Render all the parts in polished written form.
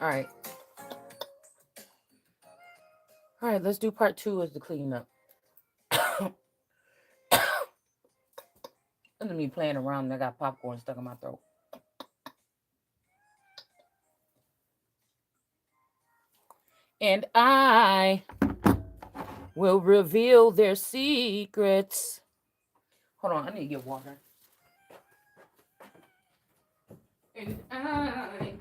All right. All right, let's do part 2 as the cleanup. Look at me playing around and I got popcorn stuck in my throat. And I will reveal their secrets. Hold on, I need to get water. And I.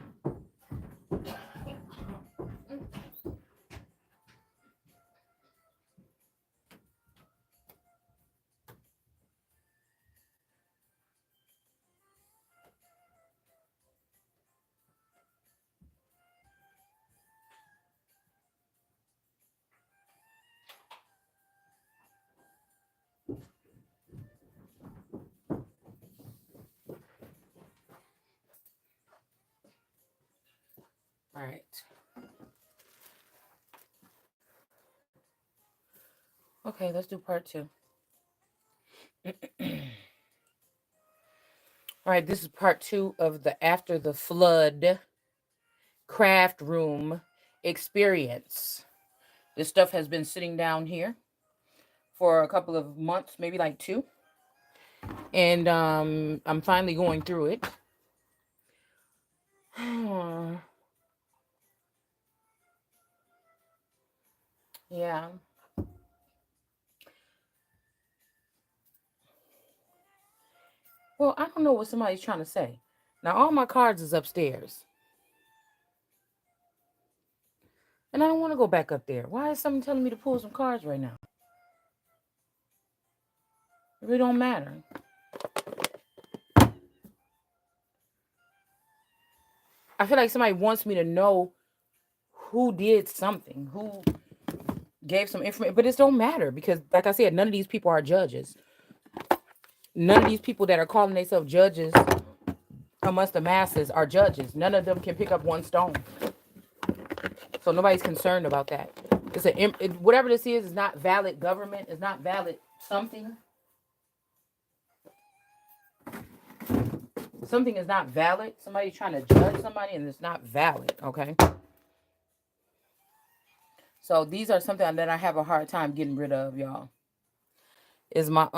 All right. Okay, let's do part 2. All right, this is part 2 of the After the Flood craft room experience. This stuff has been sitting down here for a couple of months, maybe like 2. And I'm finally going through it. Yeah. Well, I don't know what somebody's trying to say. Now, all my cards is upstairs. And I don't want to go back up there. Why is someone telling me to pull some cards right now? It really don't matter. I feel like somebody wants me to know who did something, who gave some information, but it don't matter because, like I said, none of these people are judges. None of these people that are calling themselves judges amongst the masses are judges. None of them can pick up one stone. So nobody's concerned about that. Whatever this is not valid government. It's not valid something. Something is not valid. Somebody's trying to judge somebody and it's not valid. Okay. So these are something that I have a hard time getting rid of, y'all. Is my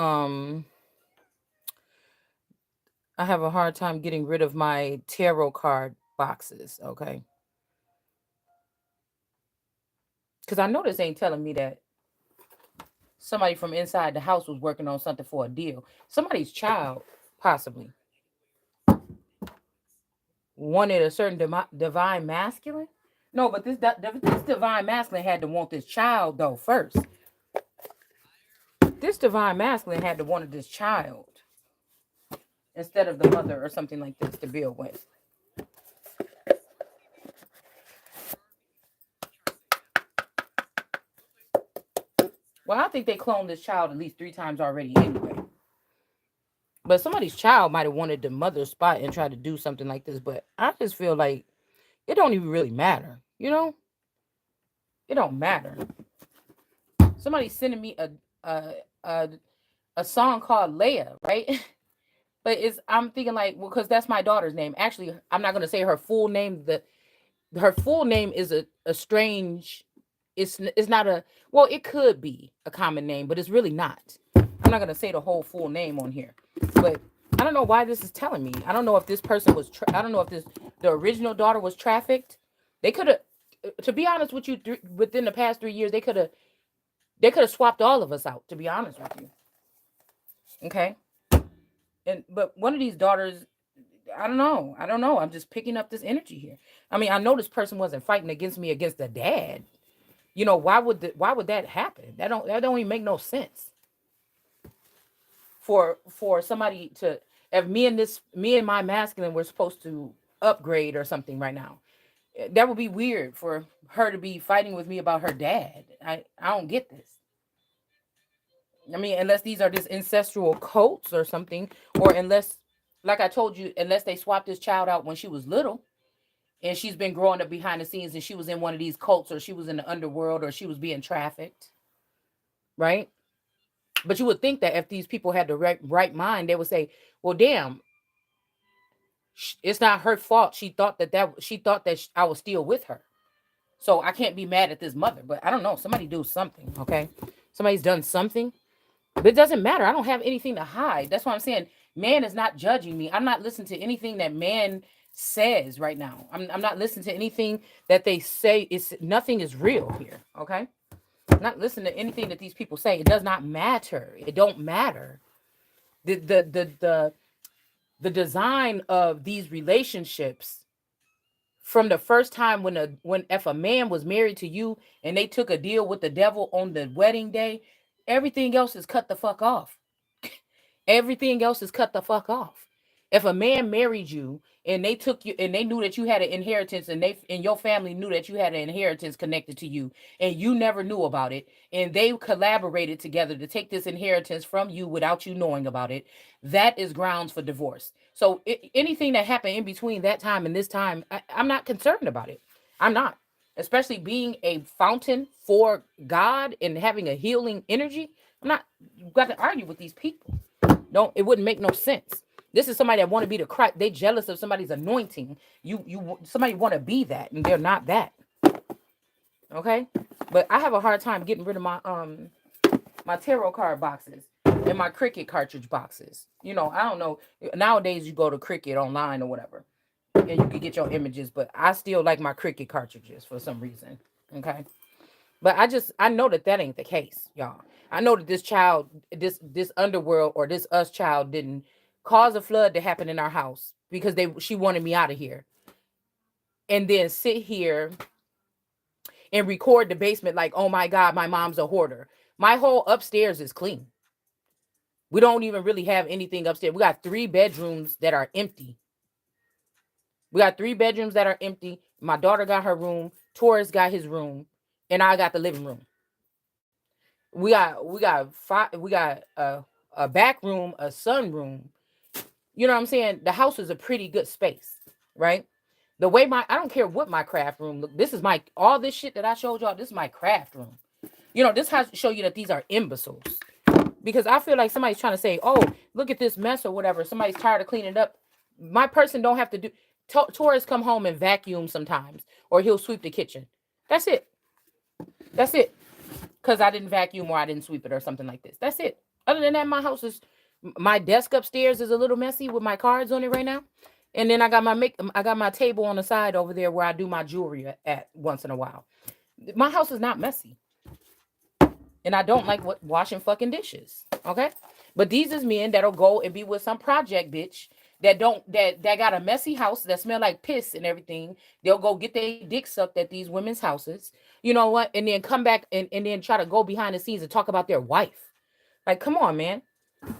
I have a hard time getting rid of my tarot card boxes, okay? Because I know this ain't telling me that somebody from inside the house was working on something for a deal. Somebody's child, possibly, wanted a certain divine masculine. No, but this divine masculine had to want this child, though, first. This divine masculine had to want this child instead of the mother or something like this to build with. Well, I think they cloned this child at least 3 times already anyway. But somebody's child might have wanted the mother's spot and tried to do something like this. But I just feel like it don't even really matter. You know? It don't matter. Somebody's sending me a, a song called Leia, right? But I'm thinking like, well, because that's my daughter's name. Actually, I'm not gonna say her full name. Her full name is a strange. It's not a, well, it could be a common name, but it's really not. I'm not gonna say the whole full name on here, but I don't know why this is telling me. I don't know if this person was. I don't know if the original daughter was trafficked. They could have. To be honest with you, within the past 3 years, they could have swapped all of us out. To be honest with you, okay. But one of these daughters, I don't know. I don't know. I'm just picking up this energy here. I mean, I know this person wasn't fighting against me against the dad. You know, why would that happen? That don't even make no sense. For somebody to, if me and my masculine were supposed to upgrade or something right now. That would be weird for her to be fighting with me about her dad. I don't get this. I mean, unless these are just ancestral cults or something, or unless, like I told you, unless they swapped this child out when she was little and she's been growing up behind the scenes and she was in one of these cults or she was in the underworld or she was being trafficked, right? But you would think that if these people had the right mind, they would say, well, damn, It's not her fault. She thought that I was still with her. So I can't be mad at this mother. But I don't know. Somebody do something, okay? Somebody's done something. But it doesn't matter. I don't have anything to hide. That's why I'm saying man is not judging me. I'm not listening to anything that man says right now. I'm not listening to anything that they say. It's nothing is real here. Okay. I'm not listening to anything that these people say. It does not matter. It don't matter. The design of these relationships from the first time when if a man was married to you and they took a deal with the devil on the wedding day, everything else is cut the fuck off. Everything else is cut the fuck off. If a man married you and they took you and they knew that you had an inheritance and they and your family knew that you had an inheritance connected to you and you never knew about it and they collaborated together to take this inheritance from you without you knowing about it, that is grounds for divorce. So anything that happened in between that time and this time, I'm not concerned about it. I'm not. Especially being a fountain for God and having a healing energy. I'm not got to argue with these people. Don't it wouldn't make no sense. This is somebody that want to be the Christ. They jealous of somebody's anointing. Somebody want to be that, and they're not that. Okay, but I have a hard time getting rid of my tarot card boxes and my Cricut cartridge boxes. You know, I don't know. Nowadays, you go to Cricut online or whatever, and you can get your images. But I still like my Cricut cartridges for some reason. Okay. But I know that ain't the case, y'all. I know that this child, this underworld or this us child didn't cause a flood to happen in our house because she wanted me out of here. And then sit here and record the basement like, oh my God, my mom's a hoarder. My whole upstairs is clean. We don't even really have anything upstairs. We got 3 bedrooms that are empty. My daughter got her room. Taurus got his room. And I got the living room. We got a back room, a sun room. You know what I'm saying? The house is a pretty good space, right? The way I don't care what my craft room look. This is all this shit that I showed y'all. This is my craft room. You know, this has to show you that these are imbeciles. Because I feel like somebody's trying to say, oh, look at this mess or whatever. Somebody's tired of cleaning it up. My person don't have to do. Taurus come home and vacuum sometimes, or he'll sweep the kitchen. That's it. That's it. Because I didn't vacuum or I didn't sweep it or something like this. That's it. Other than that, my desk upstairs is a little messy with my cards on it right now. And then I got my table on the side over there where I do my jewelry at once in a while. My house is not messy. And I don't like washing fucking dishes. Okay? But these is men that'll go and be with some project bitch that got a messy house that smell like piss and everything. They'll go get their dick sucked at these women's houses. You know what? And then come back and then try to go behind the scenes and talk about their wife. Like, come on, man.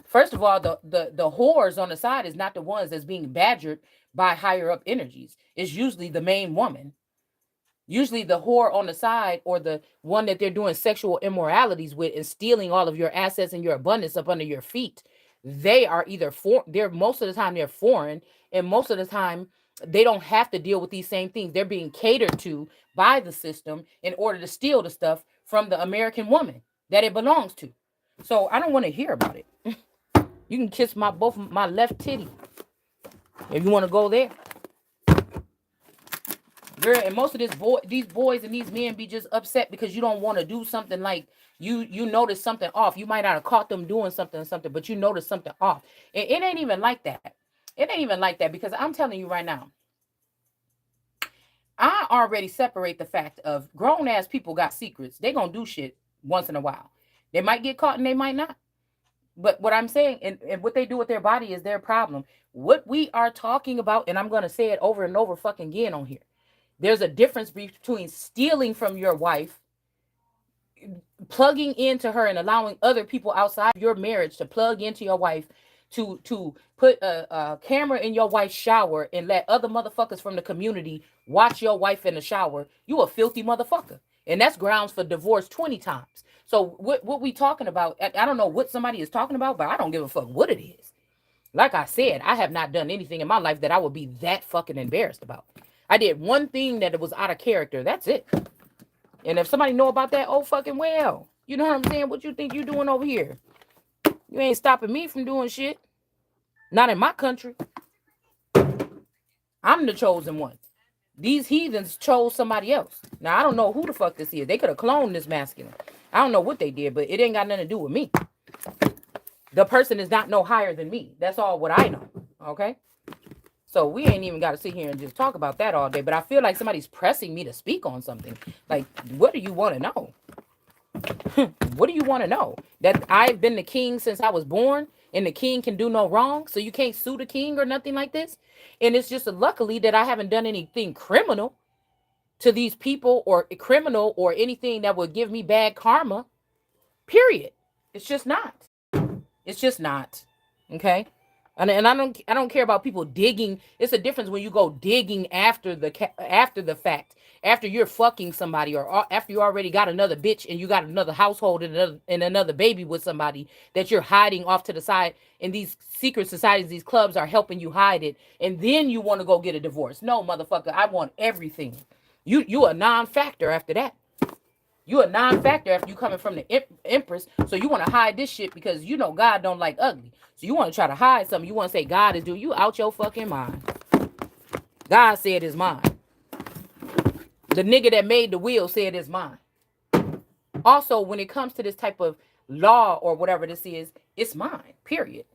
First of all, the whores on the side is not the ones that's being badgered by higher up energies. It's usually the main woman. Usually the whore on the side or the one that they're doing sexual immoralities with and stealing all of your assets and your abundance up under your feet. They are either most of the time they're foreign, and most of the time they don't have to deal with these same things. They're being catered to by the system in order to steal the stuff from the American woman that it belongs to. So I don't want to hear about it. You can kiss both my left titty if you want to go there. Girl, and most of these boys and these men be just upset because you don't want to do something like you notice something off. You might not have caught them doing something, but you notice something off. And it ain't even like that. It ain't even like that because I'm telling you right now, I already separate the fact of grown ass people got secrets. They gonna do shit once in a while. They might get caught and they might not. But what I'm saying and what they do with their body is their problem. What we are talking about, and I'm gonna say it over and over fucking again on here. There's a difference between stealing from your wife, plugging into her and allowing other people outside your marriage to plug into your wife, to put a camera in your wife's shower and let other motherfuckers from the community watch your wife in the shower. You a filthy motherfucker. And that's grounds for divorce 20 times. So what we talking about, I don't know what somebody is talking about, but I don't give a fuck what it is. Like I said, I have not done anything in my life that I would be that fucking embarrassed about. I did one thing that it was out of character. That's it. And if somebody know about that, oh fucking well. You know what I'm saying? What you think you doing over here? You ain't stopping me from doing shit. Not in my country. I'm the chosen one. These heathens chose somebody else. Now I don't know who the fuck this is. They could have cloned this masculine. I don't know what they did, but it ain't got nothing to do with me. The person is not no higher than me. That's all what I know. Okay. So we ain't even got to sit here and just talk about that all day. But I feel like somebody's pressing me to speak on something. Like, what do you want to know? What do you want to know? That I've been the king since I was born and the king can do no wrong? So you can't sue the king or nothing like this? And it's just luckily that I haven't done anything criminal to these people or criminal or anything that would give me bad karma. Period. It's just not. It's just not. Okay. And I don't care about people digging. It's a difference when you go digging after the fact, after you're fucking somebody or after you already got another bitch and you got another household and another baby with somebody that you're hiding off to the side. And these secret societies, these clubs are helping you hide it, and then you want to go get a divorce. No, motherfucker, I want everything. You a non-factor after that. You a non-factor after you coming from the Empress. So you want to hide this shit because you know God don't like ugly. So you want to try to hide something. You want to say God is doing you out your fucking mind. God said it's mine. The nigga that made the wheel said it's mine. Also, when it comes to this type of law or whatever this is, it's mine. Period.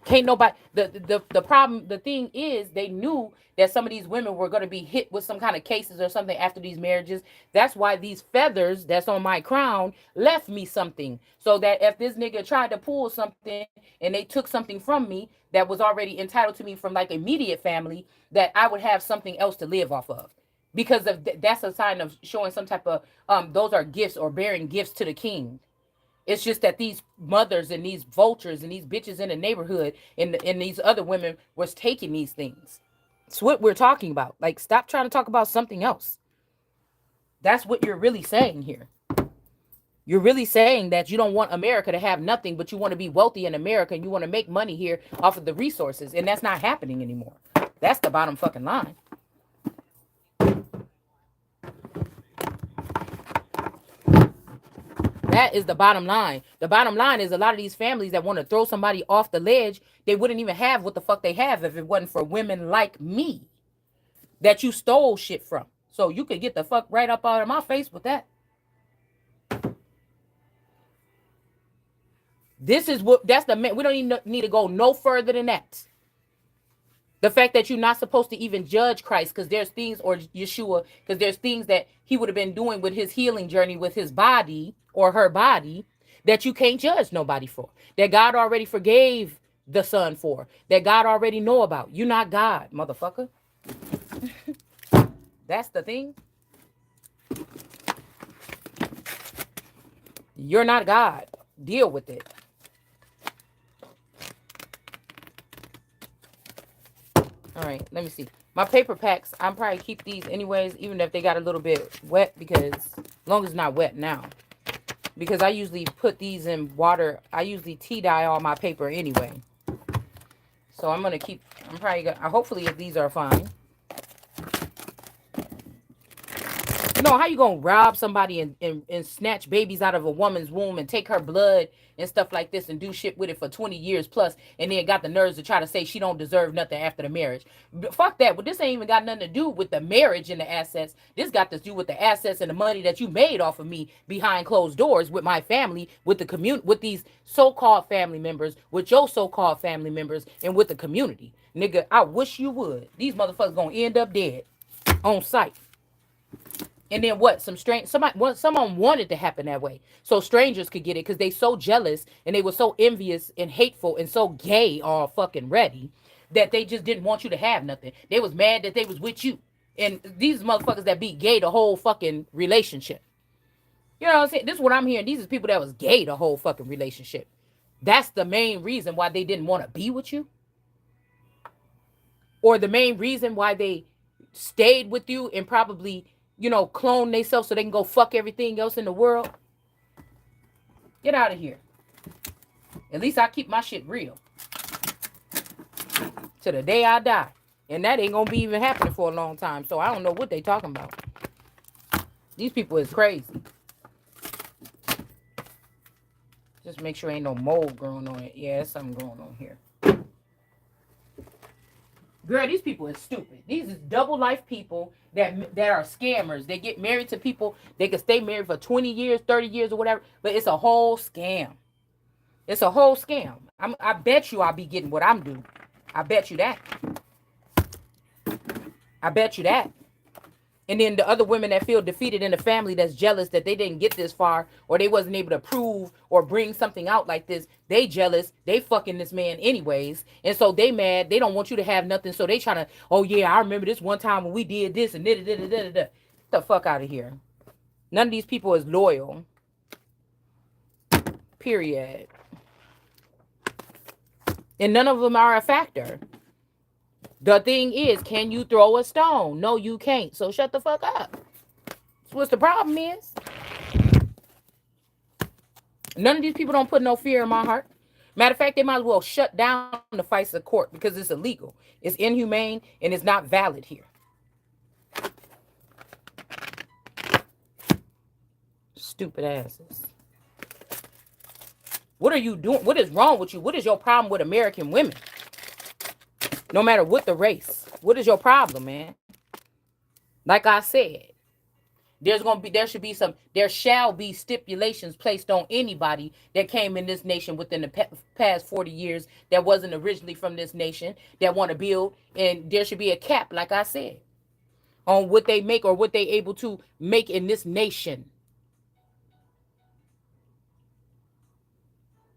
Can't nobody. The problem, the thing is, they knew that some of these women were going to be hit with some kind of cases or something after these marriages. That's why these feathers that's on my crown left me something. So that if this nigga tried to pull something and they took something from me that was already entitled to me from like immediate family, that I would have something else to live off of. Because of that's a sign of showing some type of those are gifts or bearing gifts to the king. It's just that these mothers and these vultures and these bitches in the neighborhood and these other women was taking these things. It's what we're talking about. Like, stop trying to talk about something else. That's what you're really saying here. You're really saying that you don't want America to have nothing, but you want to be wealthy in America and you want to make money here off of the resources. And that's not happening anymore. That's the bottom fucking line. That is the bottom line. The bottom line is a lot of these families that want to throw somebody off the ledge, they wouldn't even have what the fuck they have if it wasn't for women like me that you stole shit from. So you could get the fuck right up out of my face with that. This is what, that's the, we don't even need to go no further than that. The fact that you're not supposed to even judge Christ because there's things, or Yeshua, because there's things that he would have been doing with his healing journey with his body or her body that you can't judge nobody for. That God already forgave the son for. That God already know about. You're not God, motherfucker. That's the thing. You're not God. Deal with it. All right, let me see. My paper packs, I'm probably keep these anyways, even if they got a little bit wet, because as long as it's not wet now. Because I usually put these in water. I usually tea dye all my paper anyway. So I'm going to keep, I'm probably going to, hopefully these are fine. You know, how you going to rob somebody and snatch babies out of a woman's womb and take her blood and stuff like this and do shit with it for 20 years plus, and then got the nerves to try to say she don't deserve nothing after the marriage. But fuck that. But this ain't even got nothing to do with the marriage and the assets. This got to do with the assets and the money that you made off of me behind closed doors with my family, with the community, with these so-called family members, with your so-called family members, and with the community. Nigga, I wish you would. These motherfuckers gonna end up dead on sight. And then what? Someone wanted to happen that way, so strangers could get it because they so jealous and they were so envious and hateful and so gay all fucking ready that they just didn't want you to have nothing. They was mad that they was with you, and these motherfuckers that be gay the whole fucking relationship. You know what I'm saying? This is what I'm hearing. These are people that was gay the whole fucking relationship. That's the main reason why they didn't want to be with you, or the main reason why they stayed with you and probably, you know, clone themselves so they can go fuck everything else in the world. Get out of here. At least I keep my shit real to the day I die. And that ain't gonna be even happening for a long time. So I don't know what they talking about. These people is crazy. Just make sure ain't no mold growing on it. Yeah, there's something going on here. Girl, these people is stupid. These is double life people that are scammers. They get married to people. They can stay married for 20 years, 30 years, or whatever. But it's a whole scam. It's a whole scam. I bet you I'll be getting what I'm due. I bet you that. I bet you that. And then the other women that feel defeated in the family that's jealous that they didn't get this far or they wasn't able to prove or bring something out like this, they jealous, they fucking this man anyways. And so they mad, they don't want you to have nothing. So they trying to, oh yeah, I remember this one time when we did this and da-da-da-da-da-da. Get the fuck out of here. None of these people is loyal. Period. And none of them are a factor. The thing is, can you throw a stone? No, you can't. So shut the fuck up. That's what the problem is. None of these people don't put no fear in my heart. Matter of fact, they might as well shut down the fights of court because it's illegal. It's inhumane and it's not valid here. Stupid asses. What are you doing? What is wrong with you? What is your problem with American women? No matter what the race. What is your problem, man? Like I said, there shall be stipulations placed on anybody that came in this nation within the past 40 years that wasn't originally from this nation that want to build. And there should be a cap, like I said, on what they make or what they able to make in this nation.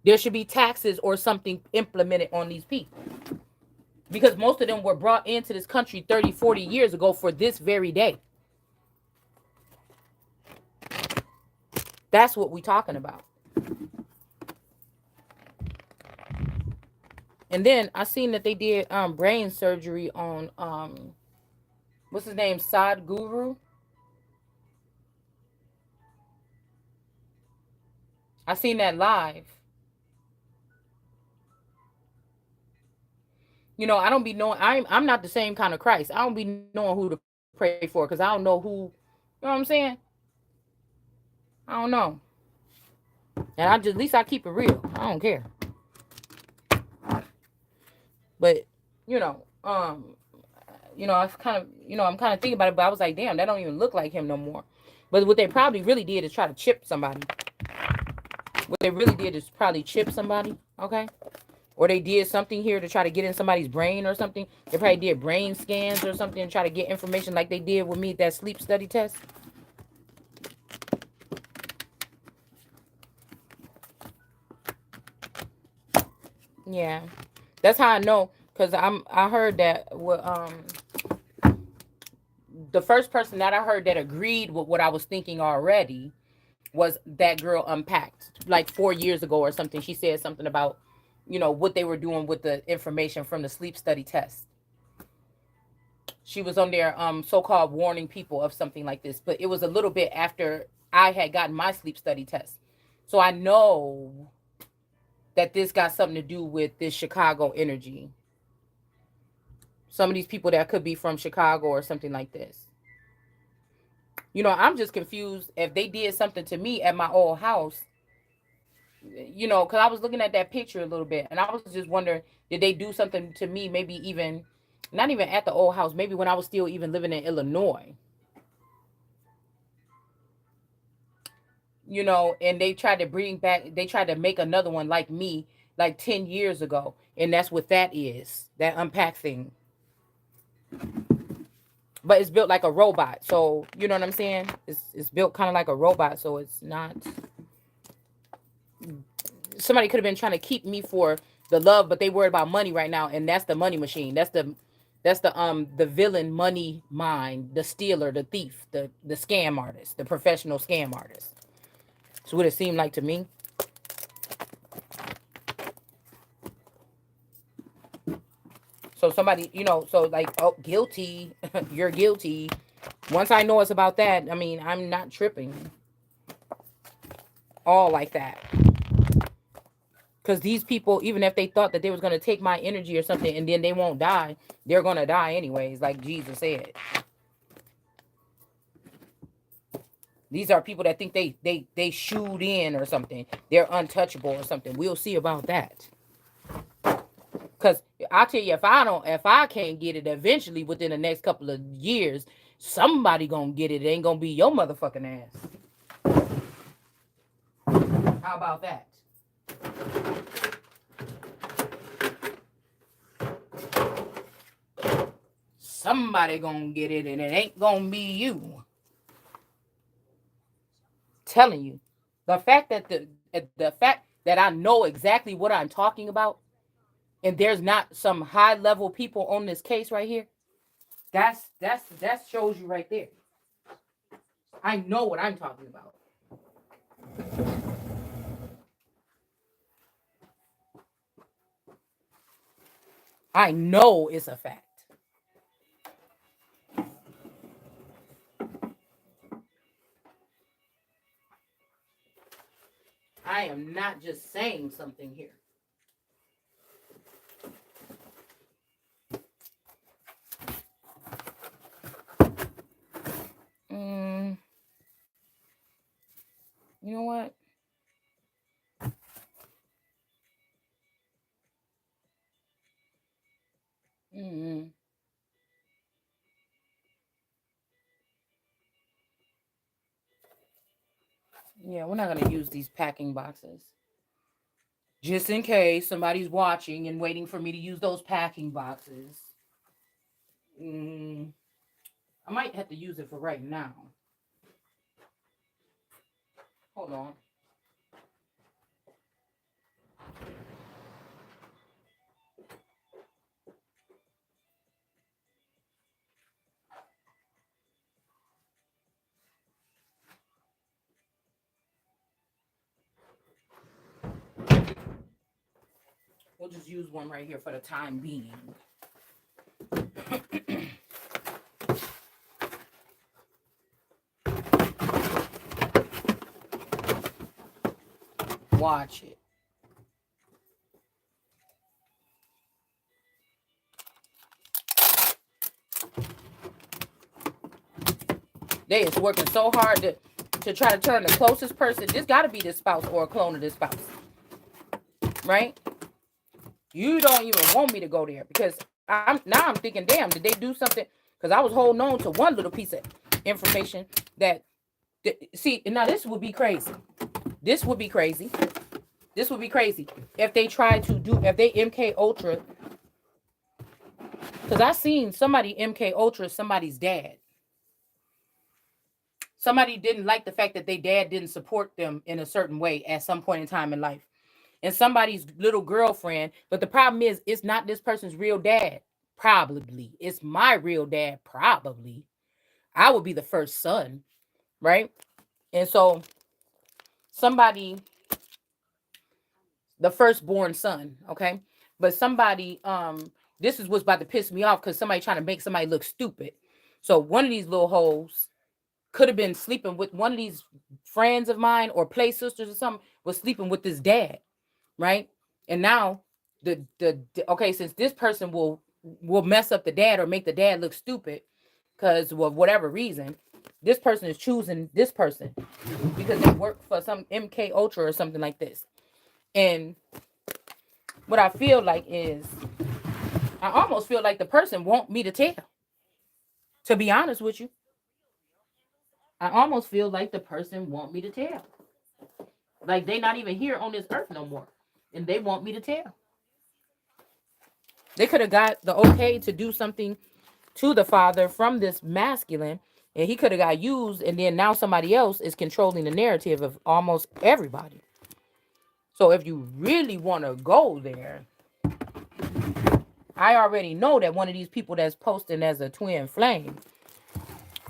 There should be taxes or something implemented on these people. Because most of them were brought into this country 30, 40 years ago for this very day. That's what we're talking about. And then I seen that they did brain surgery on what's his name, Sadhguru. I seen that live. You know, I don't be knowing. I'm not the same kind of Christ. I don't be knowing who to pray for because I don't know who. You know what I'm saying? I don't know. And at least I keep it real. I don't care. But I'm kind of thinking about it. But I was like, damn, that don't even look like him no more. But what they probably really did is try to chip somebody. What they really did is probably chip somebody. Okay. Or they did something here to try to get in somebody's brain or something. They probably did brain scans or something and try to get information like they did with me at that sleep study test. Yeah. That's how I know. Because I heard that the first person that I heard that agreed with what I was thinking already was that girl Unpacked. Like 4 years ago or something. She said something about what they were doing with the information from the sleep study test. She was on there so-called warning people of something like this, but it was a little bit after I had gotten my sleep study test. So I know that this got something to do with this Chicago energy. Some of these people that could be from Chicago or something like this. I'm just confused if they did something to me at my old house. Because I was looking at that picture a little bit and I was just wondering, did they do something to me? Maybe even not even at the old house, maybe when I was still even living in Illinois, and they tried to make another one like me, like 10 years ago. And that's what that is, that Unpack thing. But it's built like a robot. So, you know what I'm saying? It's built kind of like a robot. So it's not. Somebody could have been trying to keep me for the love, but they worried about money right now, and that's the money machine. That's the villain money mind, the stealer, the thief, the scam artist, the professional scam artist. That's what it seemed like to me. So somebody, so like, oh, guilty, you're guilty. Once I know it's about that, I mean, I'm not tripping. All like that. Because these people, even if they thought that they was going to take my energy or something and then they won't die, they're going to die anyways, like Jesus said. These are people that think they shoot in or something. They're untouchable or something. We'll see about that. Because I tell you, if I can't get it eventually within the next couple of years, somebody gonna get it. It ain't gonna be your motherfucking ass. How about that? Somebody gonna get it, and it ain't gonna be you. Telling you, the fact that the fact that I know exactly what I'm talking about, and there's not some high level people on this case right here. That shows you right there. I know what I'm talking about. I know it's a fact. I am not just saying something here. You know what? Mm, yeah, we're not gonna use these packing boxes. Just in case somebody's watching and waiting for me to use those packing boxes. Mm, I might have to use it for right now. Hold on. We'll just use one right here for the time being. Watch it. They is working so hard to try to turn the closest person. This got to be the spouse or a clone of this spouse, right? You don't even want me to go there because I'm thinking, damn, did they do something? Because I was holding on to one little piece of information that see now this would be crazy. This would be crazy. This would be crazy if they tried to do if they MK Ultra. Because I seen somebody MK Ultra somebody's dad. Somebody didn't like the fact that their dad didn't support them in a certain way at some point in time in life. And somebody's little girlfriend. But the problem is, it's not this person's real dad. Probably. It's my real dad. Probably. I would be the first son. Right? And so somebody, the firstborn son. Okay. But somebody, this is what's about to piss me off because somebody trying to make somebody look stupid. So one of these little hoes could have been sleeping with one of these friends of mine or play sisters or something, was sleeping with this dad, right? And now the okay, since this person will mess up the dad or make the dad look stupid because of whatever reason, this person is choosing this person because they work for some MK Ultra or something like this. And what I feel like is I almost feel like the person want me to tell. To be honest with you, I almost feel like the person want me to tell. Like they not even here on this earth no more. And they want me to tell. They could have got the okay to do something to the father from this masculine, and he could have got used, and then now somebody else is controlling the narrative of almost everybody. So if you really want to go there, I already know that one of these people that's posting as a twin flame,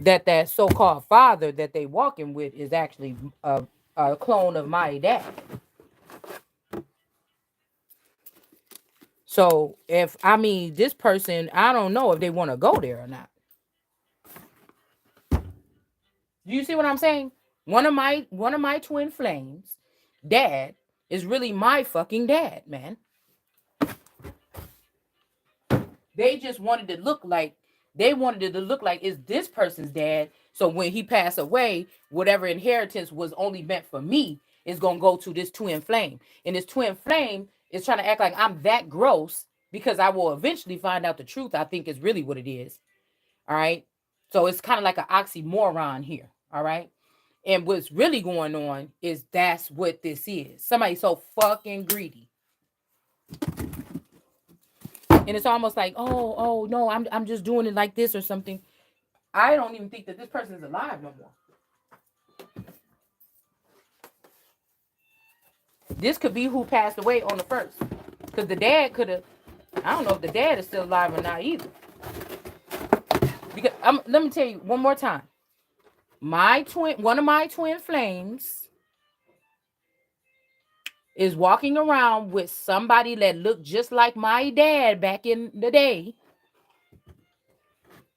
that so-called father that they walking with is actually a clone of my dad. So if I mean this person, I don't know if they want to go there or not. Do you see what I'm saying? One of my twin flames, dad, is really my fucking dad, man. They just wanted to look like it's this person's dad. So when he passed away, whatever inheritance was only meant for me is gonna go to this twin flame. And this twin flame is trying to act like I'm that gross because I will eventually find out the truth. I think is really what it is. All right. So it's kind of like an oxymoron here. All right. And what's really going on is that's what this is. Somebody so fucking greedy. And it's almost like, oh no, I'm just doing it like this or something. I don't even think that this person is alive no more. This could be who passed away on the first. Because the dad could have, I don't know if the dad is still alive or not either. Because let me tell you one more time. One of my twin flames is walking around with somebody that looked just like my dad back in the day.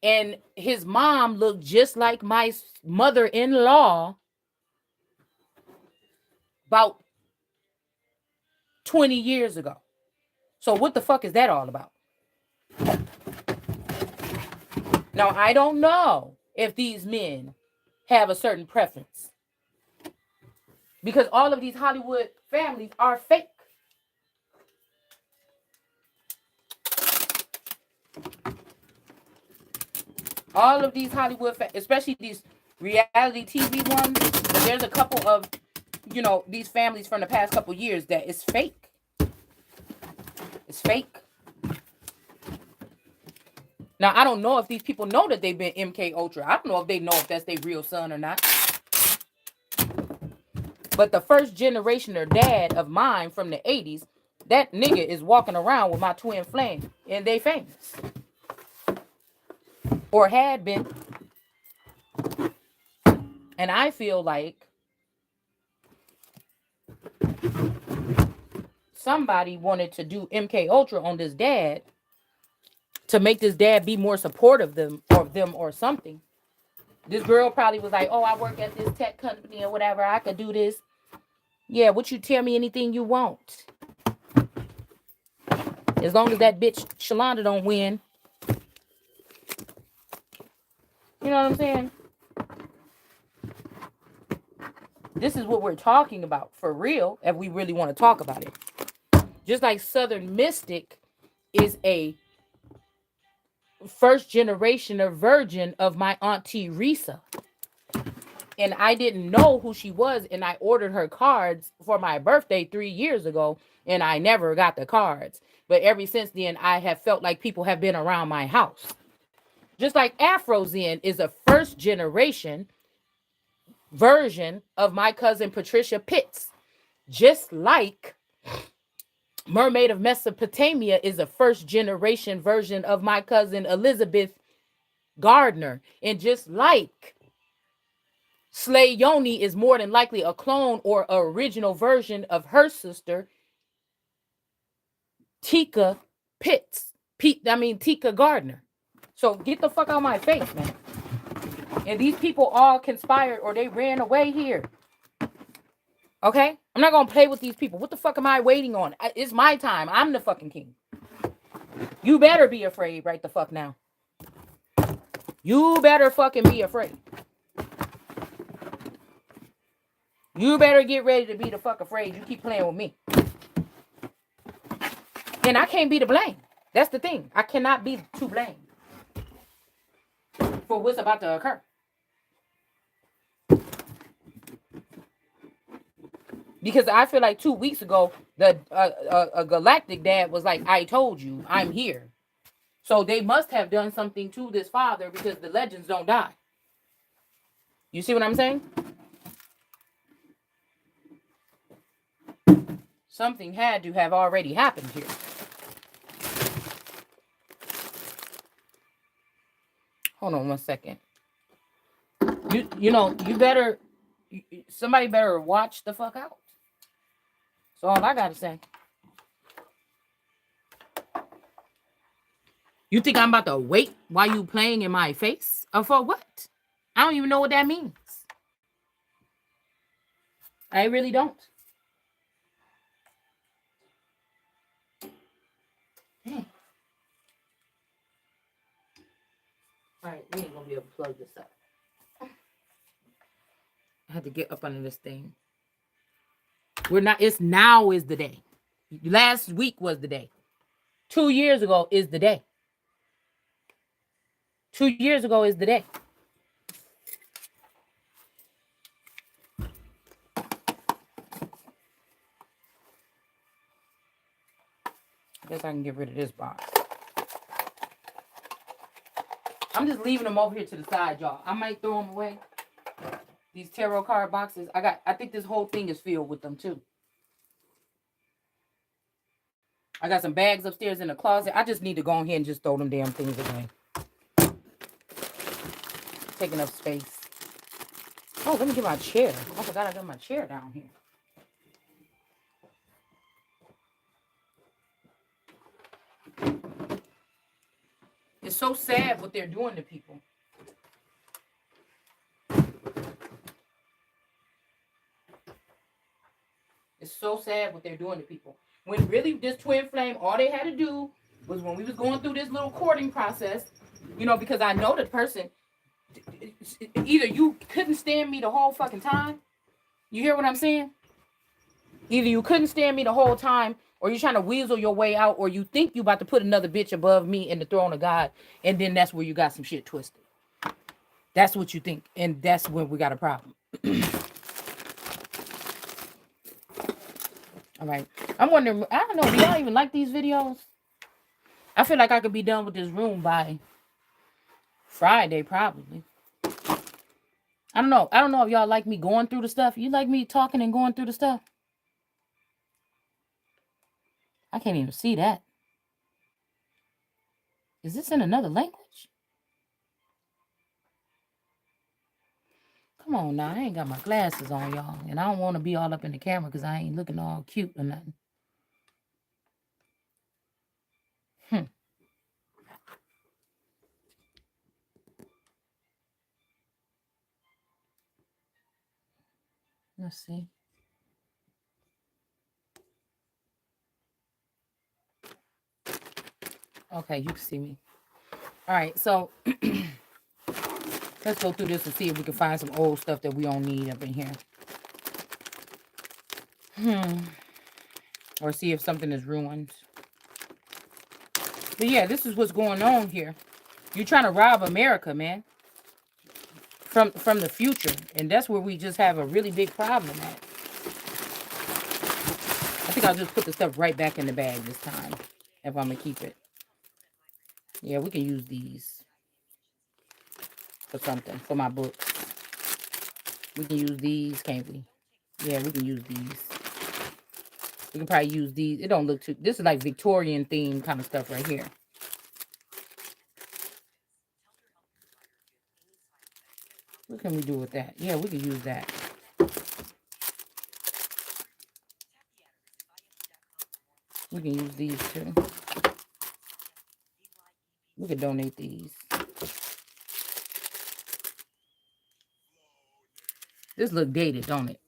And his mom looked just like my mother-in-law about 20 years ago. So what the fuck is that all about? Now, I don't know if these men have a certain preference. Because all of these Hollywood families are fake. All of these Hollywood, especially these reality TV ones, but there's a couple of, these families from the past couple years that is fake. It's fake. Now, I don't know if these people know that they've been MK Ultra. I don't know if they know if that's their real son or not. But the first generation or dad of mine from the 80s, that nigga is walking around with my twin flame, and they famous. Or had been. And I feel like somebody wanted to do MK Ultra on this dad to make this dad be more supportive of them or something. This girl probably was like, oh, I work at this tech company or whatever. I could do this. Yeah, would you tell me anything you want? As long as that bitch Shalonda don't win. You know what I'm saying? This is what we're talking about for real, if we really want to talk about it. Just like Southern Mystic is a first generation of virgin of my auntie Risa. And I didn't know who she was, and I ordered her cards for my birthday 3 years ago, and I never got the cards. But ever since then, I have felt like people have been around my house. Just like Afrozen is a first generation version of my cousin Patricia Pitts. Just like Mermaid of Mesopotamia is a first generation version of my cousin Elizabeth Gardner. And just like Slay Yoni is more than likely a clone or original version of her sister, Tika Pitts. Tika Gardner. So get the fuck out of my face, man. And these people all conspired or they ran away here. Okay? I'm not going to play with these people. What the fuck am I waiting on? It's my time. I'm the fucking king. You better be afraid right the fuck now. You better fucking be afraid. You better get ready to be the fuck afraid. You keep playing with me. And I can't be to blame. That's the thing. I cannot be to blame for what's about to occur. Because I feel like 2 weeks ago, a galactic dad was like, I told you, I'm here. So they must have done something to this father because the legends don't die. You see what I'm saying? Something had to have already happened here. Hold on one second. Somebody better watch the fuck out. That's all I gotta say. You think I'm about to wait while you playing in my face? Or for what? I don't even know what that means. I really don't. Dang. All right, we ain't gonna be able to plug this up. I had to get up under this thing. It's now is the day. Last week was the day. 2 years ago is the day. 2 years ago is the day. I guess I can get rid of this box. I'm just leaving them over here to the side, y'all. I might throw them away. These tarot card boxes. I think this whole thing is filled with them too. I got some bags upstairs in the closet. I just need to go ahead and just throw them damn things away. Taking up space. Oh, let me get my chair. I forgot I got my chair down here. It's so sad what they're doing to people. It's so sad what they're doing to people. When really this twin flame, all they had to do was when we was going through this little courting process, you know, because I know the person, either you couldn't stand me the whole fucking time. You hear what I'm saying? Either you couldn't stand me the whole time, or you're trying to weasel your way out, or you think you about to put another bitch above me in the throne of God, and then that's where you got some shit twisted. That's what you think, and that's when we got a problem. All right. I'm wondering, I don't know, do y'all even like these videos? I feel like I could be done with this room by Friday, probably. I don't know. I don't know if y'all like me going through the stuff. You like me talking and going through the stuff? I can't even see that. Is this in another language? Come on now. I ain't got my glasses on, y'all. And I don't want to be all up in the camera because I ain't looking all cute or nothing. Let's see. Okay, you can see me. All right, so let's go through this and see if we can find some old stuff that we don't need up in here. Or see if something is ruined. But yeah, this is what's going on here. You're trying to rob America, man. From the future. And that's where we just have a really big problem at. I think I'll just put the stuff right back in the bag this time. If I'm going to keep it. Yeah, we can use these. For something. For my books. We can use these, can't we? Yeah, we can use these. We can probably use these. It don't look too... This is like Victorian themed kind of stuff right here. What can we do with that? Yeah, we can use that. We can use these too. We can donate these. This look dated, don't it?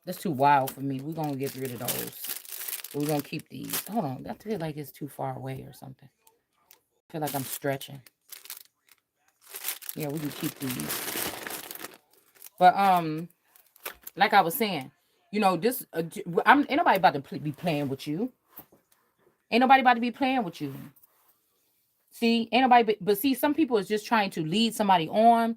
That's too wild for me. We're going to get rid of those. We're going to keep these. Hold on. I feel like it's too far away or something. I feel like I'm stretching. Yeah, we can keep these. But, like I was saying, you know, this, ain't nobody about to be playing with you. Ain't nobody about to be playing with you. See, ain't nobody, but see, some people is just trying to lead somebody on,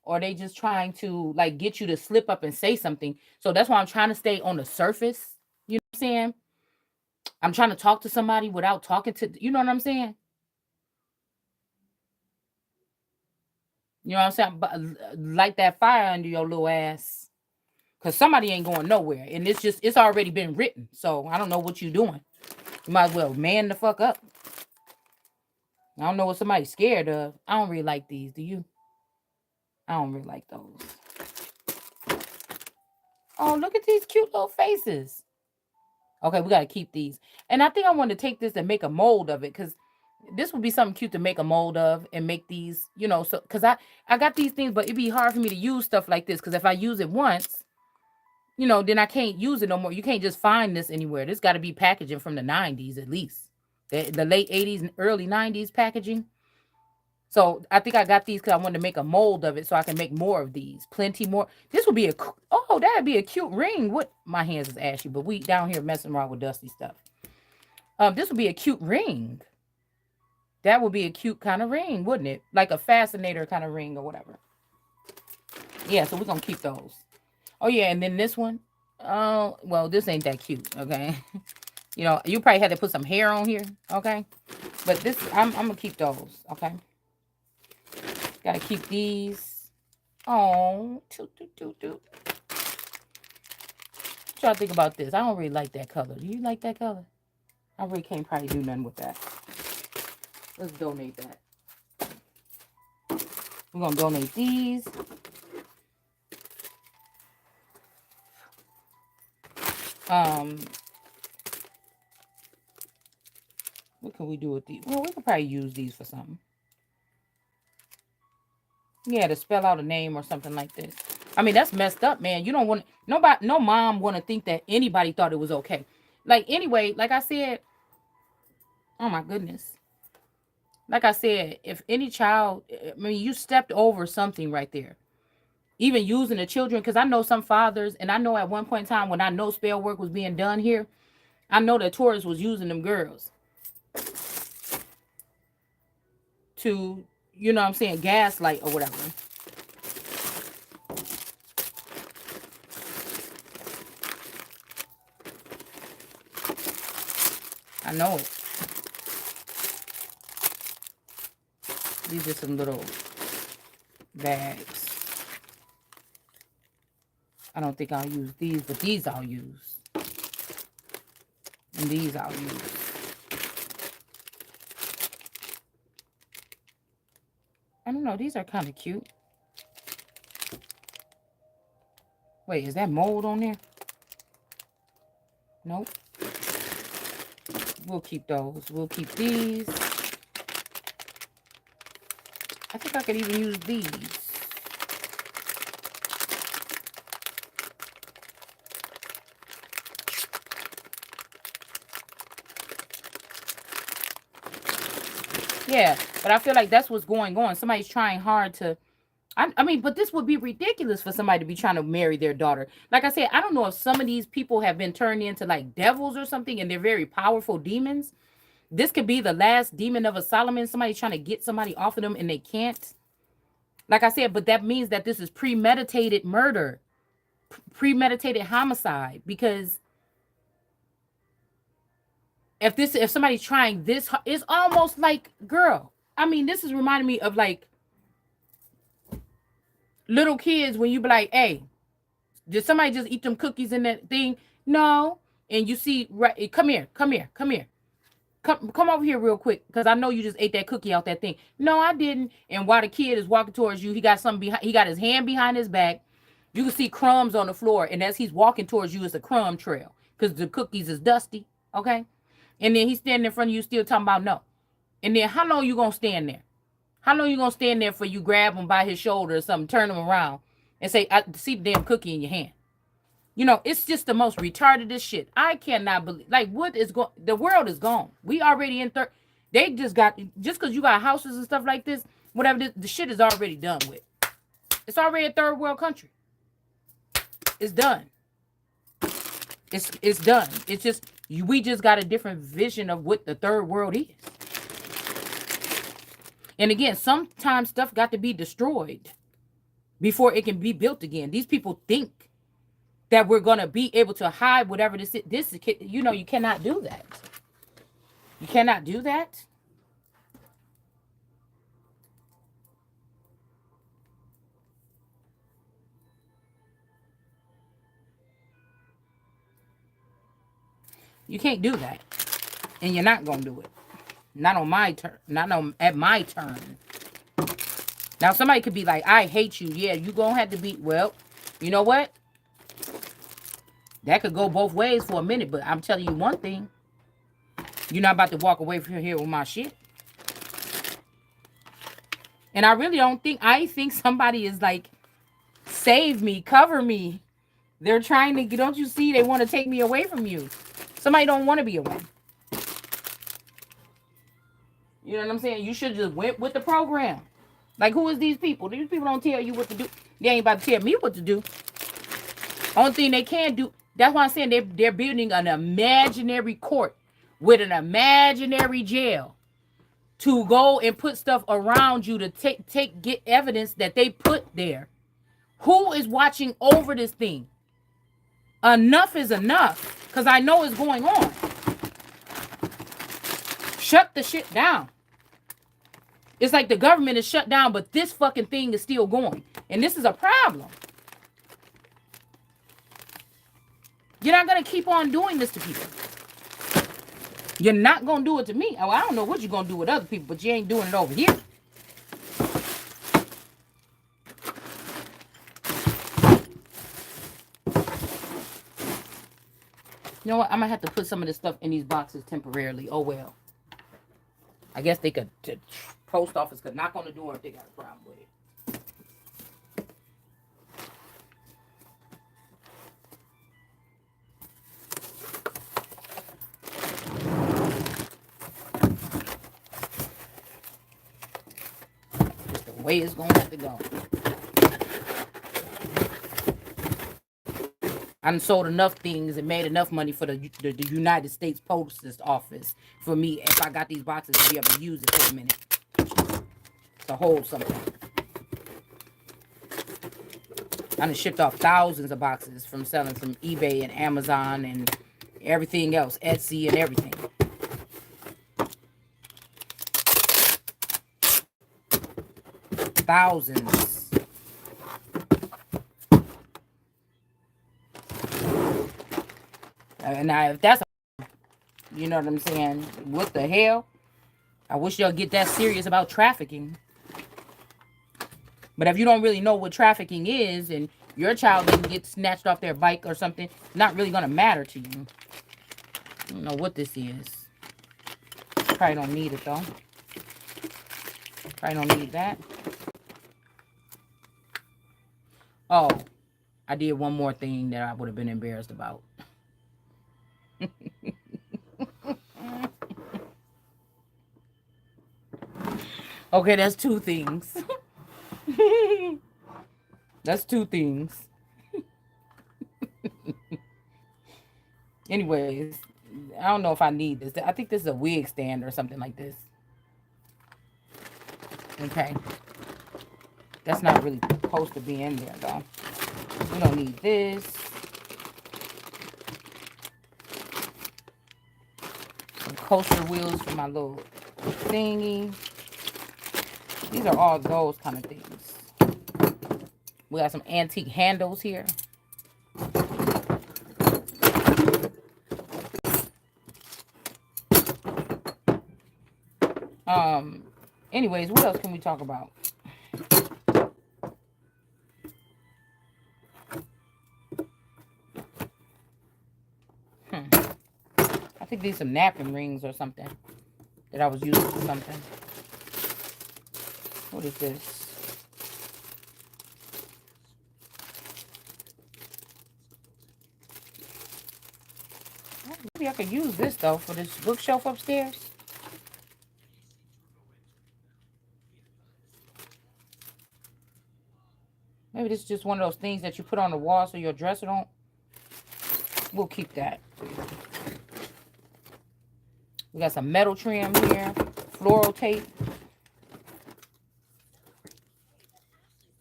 or they just trying to like get you to slip up and say something. So that's why I'm trying to stay on the surface. You know what I'm saying? I'm trying to talk to somebody without talking to, you know what I'm saying? You know what I'm saying? But light that fire under your little ass. Because somebody ain't going nowhere. And it's already been written. So I don't know what you're doing. You might as well man the fuck up. I don't know what somebody's scared of. I don't really like these. Do you? I don't really like those. Oh, look at these cute little faces. Okay, we got to keep these. And I think I want to take this and make a mold of it. Because this would be something cute to make a mold of and make these, you know, so because I got these things, but it'd be hard for me to use stuff like this because if I use it once, you know, then I can't use it no more. You can't just find this anywhere. This got to be packaging from the 90s at least. The late 80s and early 90s packaging. So I think I got these because I wanted to make a mold of it so I can make more of these. Plenty more. This would be that'd be a cute ring. What? My hands is ashy, but we down here messing around with dusty stuff. This would be a cute ring. That would be a cute kind of ring, wouldn't it? Like a fascinator kind of ring or whatever. Yeah, so we're gonna keep those. Oh yeah, and then this one. Oh, well, this ain't that cute, okay? You know, you probably had to put some hair on here, okay? But this, I'm gonna keep those, okay? Gotta keep these. Oh, toot. What y'all think about this? I don't really like that color. Do you like that color? I really can't probably do nothing with that. Let's donate that. We're gonna donate these. What can we do with these? Well, we could probably use these for something. Yeah, to spell out a name or something like this. I mean, that's messed up, man. You don't want nobody, no mom want to think that anybody thought it was okay. Like anyway, like I said, oh my goodness. Like I said, if any child, I mean, you stepped over something right there. Even using the children, because I know some fathers, and I know at one point in time when I know spell work was being done here, I know that Taurus was using them girls to, you know what I'm saying, gaslight or whatever. I know it. These are some little bags. I don't think I'll use these, but these I'll use. And these I'll use. I don't know. These are kind of cute. Wait, is that mold on there? Nope. We'll keep those. We'll keep these. I think I could even use these. Yeah, but I feel like that's what's going on. Somebody's trying hard to... I mean, but this would be ridiculous for somebody to be trying to marry their daughter. Like I said, I don't know if some of these people have been turned into like devils or something and they're very powerful demons. This could be the last demon of a Solomon. Somebody trying to get somebody off of them and they can't. Like I said, but that means that this is premeditated murder, premeditated homicide. Because if somebody's trying this, it's almost like, girl. I mean, this is reminding me of like little kids when you be like, hey, did somebody just eat them cookies in that thing? No. And you see, right, come here. Come over here real quick, because I know you just ate that cookie out that thing. No, I didn't. And while the kid is walking towards you, he got something behind. He got his hand behind his back. You can see crumbs on the floor, and as he's walking towards you, it's a crumb trail because the cookies is dusty. Okay, and then he's standing in front of you, still talking about no. And then how long you gonna stand there? How long you gonna stand there for you grab him by his shoulder or something, turn him around, and say, "I see the damn cookie in your hand." You know, it's just the most retarded shit. I cannot believe, like, what is going, the world is gone. We already in third, they just got, just because you got houses and stuff like this, whatever, the shit is already done with. It's already a third world country. It's done. It's done. It's just, we just got a different vision of what the third world is. And again, sometimes stuff got to be destroyed before it can be built again. These people think that we're going to be able to hide whatever this is. This is, you know, you cannot do that. You cannot do that. You can't do that. And you're not going to do it. Not on my turn. Not on at my turn. Now, somebody could be like, I hate you. Yeah, you going to have to be, well, you know what? That could go both ways for a minute, but I'm telling you one thing. You're not about to walk away from here with my shit. And I really don't think, I think somebody is like, save me, cover me. They're trying to, don't you see, they want to take me away from you. Somebody don't want to be away. You know what I'm saying? You should just went with the program. Like, who is these people? These people don't tell you what to do. They ain't about to tell me what to do. Only thing they can do, that's why I'm saying they're building an imaginary court with an imaginary jail to go and put stuff around you to get evidence that they put there. Who is watching over this thing? Enough is enough, because I know it's going on. Shut the shit down. It's like the government is shut down, but this fucking thing is still going. And this is a problem. You're not going to keep on doing this to people. You're not going to do it to me. Oh, I don't know what you're going to do with other people, but you ain't doing it over here. You know what? I'm going to have to put some of this stuff in these boxes temporarily. Oh, well. I guess they could, post office could knock on the door if they got a problem with it. Just the way it's going to have to go. I sold enough things and made enough money for the United States Post Office for me, if I got these boxes, to be able to use it for a minute. To hold something. I done shipped off thousands of boxes from selling from eBay and Amazon and everything else. Etsy and everything. Thousands. And now, if that's, you know what I'm saying? What the hell? I wish y'all get that serious about trafficking. But if you don't really know what trafficking is, and your child didn't get snatched off their bike or something, it's not really going to matter to you. I don't know what this is. Probably don't need it, though. Probably don't need that. Oh, I did one more thing that I would have been embarrassed about. Okay, that's two things. That's two things. Anyways, I don't know if I need this. I think this is a wig stand or something like this. Okay. That's not really supposed to be in there, though. We don't need this. Some coaster wheels for my little thingy. These are all those kind of things. We got some antique handles here. Anyways, what else can we talk about? I think these are some napkin rings or something that I was using for something. What is this? Maybe I could use this, though, for this bookshelf upstairs. Maybe this is just one of those things that you put on the wall so your dresser don't. We'll keep that. We got some metal trim here. Floral tape.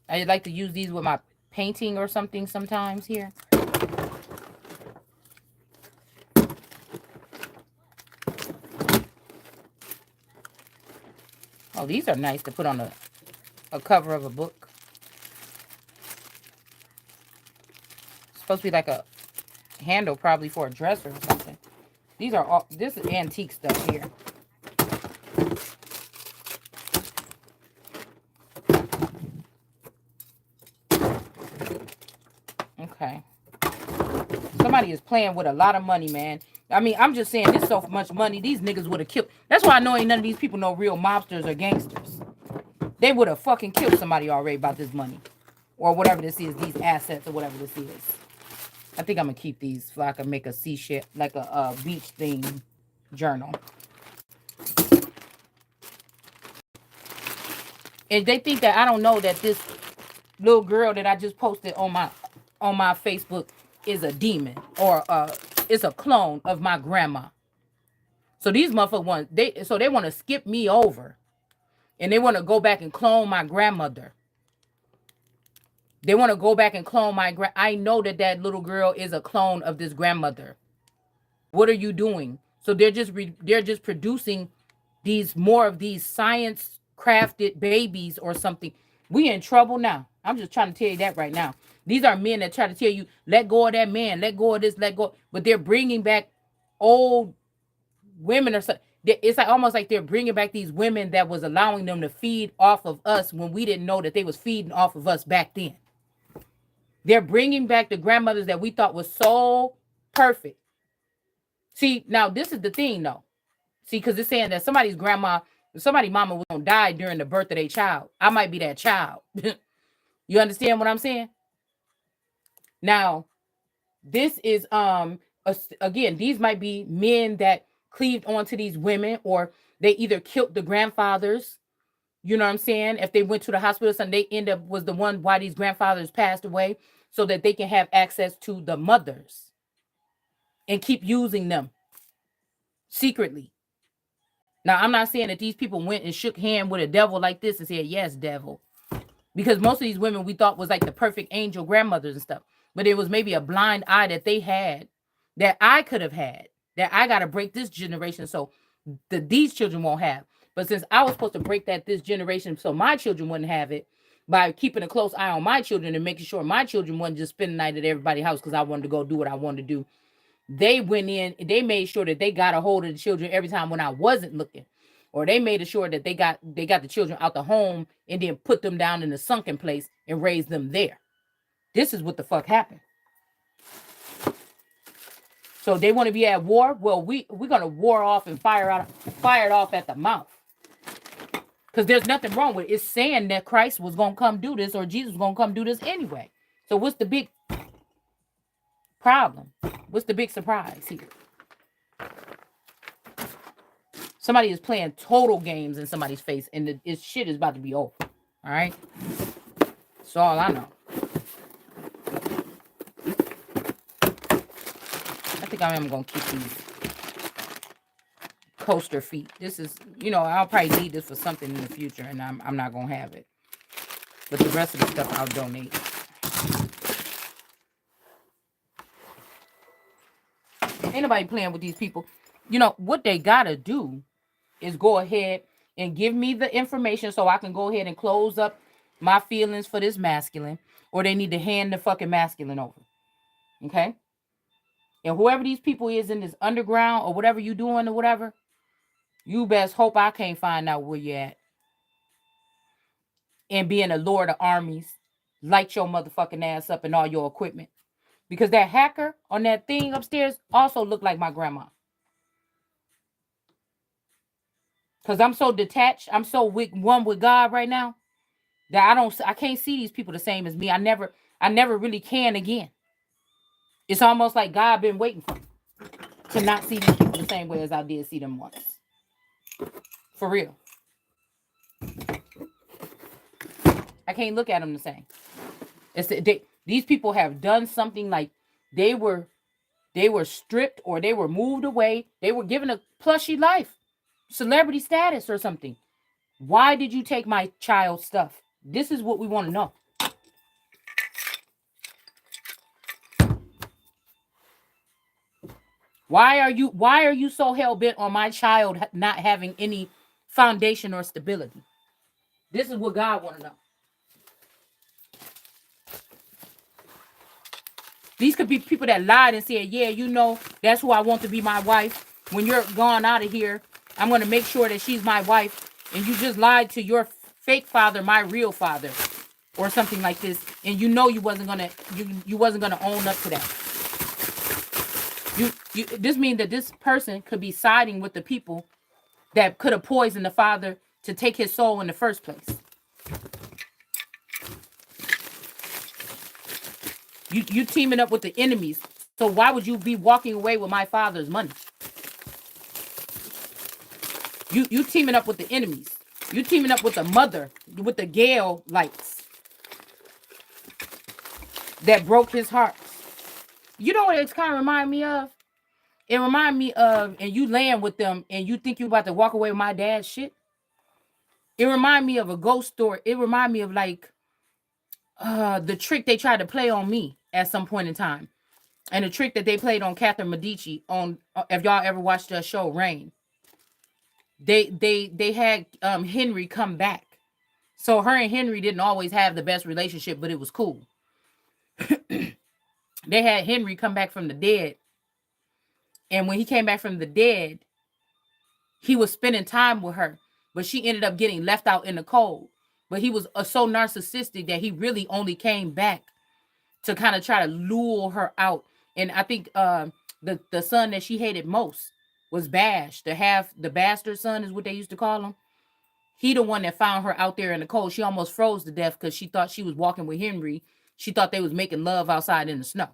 I like to use these with my painting or something sometimes here. Oh, these are nice to put on a cover of a book. It's supposed to be like a handle probably for a dresser or something. These are all, this is antique stuff here. Okay. Somebody is playing with a lot of money, man. I mean, I'm just saying, this so much money, these niggas would have killed. That's why I know ain't none of these people know real mobsters or gangsters. They would have fucking killed somebody already about this money. Or whatever this is, these assets or whatever this is. I think I'm going to keep these so I can make a sea shit, like a beach theme journal. If they think that I don't know that this little girl that I just posted on my Facebook is a demon or is a clone of my grandma. So these motherfuckers they want to skip me over, and they want to go back and clone my grandmother. They want to go back and clone I know that that little girl is a clone of this grandmother. What are you doing? So they're just producing these more of these science crafted babies or something. We in trouble now. I'm just trying to tell you that right now. These are men that try to tell you, let go of that man, let go of this, let go. But they're bringing back old women or something. It's like almost like they're bringing back these women that was allowing them to feed off of us when we didn't know that they was feeding off of us back then. They're bringing back the grandmothers that we thought was so perfect. See, now this is the thing though. See, because it's saying that somebody's mama was gonna die during the birth of their child. I might be that child. You understand what I'm saying? Now, this is again, these might be men that cleaved onto these women, or they either killed the grandfathers. You know what I'm saying? If they went to the hospital, and they end up was the one why these grandfathers passed away, so that they can have access to the mothers and keep using them secretly. Now, I'm not saying that these people went and shook hand with a devil like this and said, yes, devil. Because most of these women we thought was like the perfect angel grandmothers and stuff. But it was maybe a blind eye that they had that I could have had, that I got to break this generation so that these children won't have. But since I was supposed to break that this generation so my children wouldn't have it, by keeping a close eye on my children and making sure my children wouldn't just spend the night at everybody's house because I wanted to go do what I wanted to do, they went in, they made sure that they got a hold of the children every time when I wasn't looking. Or they made sure that they got the children out the home and then put them down in a sunken place and raised them there. This is what the fuck happened. So they want to be at war? Well, we're gonna war off and fire it off at the mouth. Because there's nothing wrong with it. It's saying that Christ was gonna come do this, or Jesus was gonna come do this anyway. So what's the big problem? What's the big surprise here? Somebody is playing total games in somebody's face, and this shit is about to be over. All right? That's all I know. I think I am going to keep these coaster feet. This is, I'll probably need this for something in the future, and I'm not going to have it. But the rest of the stuff I'll donate. Ain't nobody playing with these people. What they got to do is go ahead and give me the information so I can go ahead and close up my feelings for this masculine, or they need to hand the fucking masculine over. Okay? And whoever these people is in this underground or whatever you doing or whatever, you best hope I can't find out where you at. And being a lord of armies, light your motherfucking ass up and all your equipment. Because that hacker on that thing upstairs also looked like my grandma. Because I'm so detached, I'm so one with God right now that I can't see these people the same as me. I never really can again. It's almost like God been waiting for me to not see these people the same way as I did see them once. For real. I can't look at them the same. These people have done something like they were stripped or they were moved away. They were given a plushy life, celebrity status or something. Why did you take my child's stuff? This is what we want to know. Why are you so hell-bent on my child not having any foundation or stability? This is what God want to know. These could be people that lied and said, yeah, that's who I want to be my wife. When you're gone out of here, I'm going to make sure that she's my wife. And you just lied to your fake father, my real father, or something like this. And you wasn't going to own up to that. This means that this person could be siding with the people that could have poisoned the father to take his soul in the first place. You teaming up with the enemies. So why would you be walking away with my father's money? You teaming up with the enemies. You teaming up with the mother, with the Gale lights that broke his heart. You know what it's kind of remind me of? It remind me of, and you laying with them and you think you about to walk away with my dad's shit. It remind me of a ghost story. It remind me of like the trick they tried to play on me at some point in time. And the trick that they played on Catherine Medici on if y'all ever watched the show Rain. They had Henry come back. So her and Henry didn't always have the best relationship, but it was cool. They had Henry come back from the dead. And when he came back from the dead, he was spending time with her, but she ended up getting left out in the cold. But he was so narcissistic that he really only came back to kind of try to lure her out. And I think the son that she hated most was Bash, the bastard son is what they used to call him. He the one that found her out there in the cold. She almost froze to death because she thought she was walking with Henry. She thought they was making love outside in the snow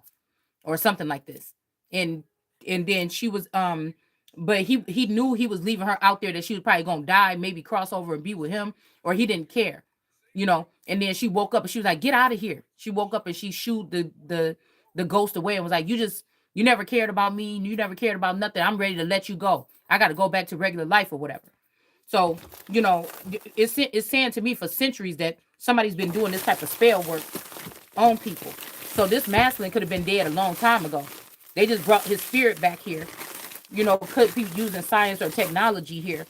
or something like this. And then she was but he knew he was leaving her out there, that she was probably gonna die, maybe cross over and be with him, or he didn't care, you know. And then she woke up and she was like, "Get out of here." She woke up and she shooed the ghost away and was like, you never cared about me, you never cared about nothing. I'm ready to let you go. I got to go back to regular life or whatever. So, you know, it's saying to me for centuries that somebody's been doing this type of spell work on people. So this masculine could have been dead a long time ago. They just brought his spirit back here. You know, could be using science or technology here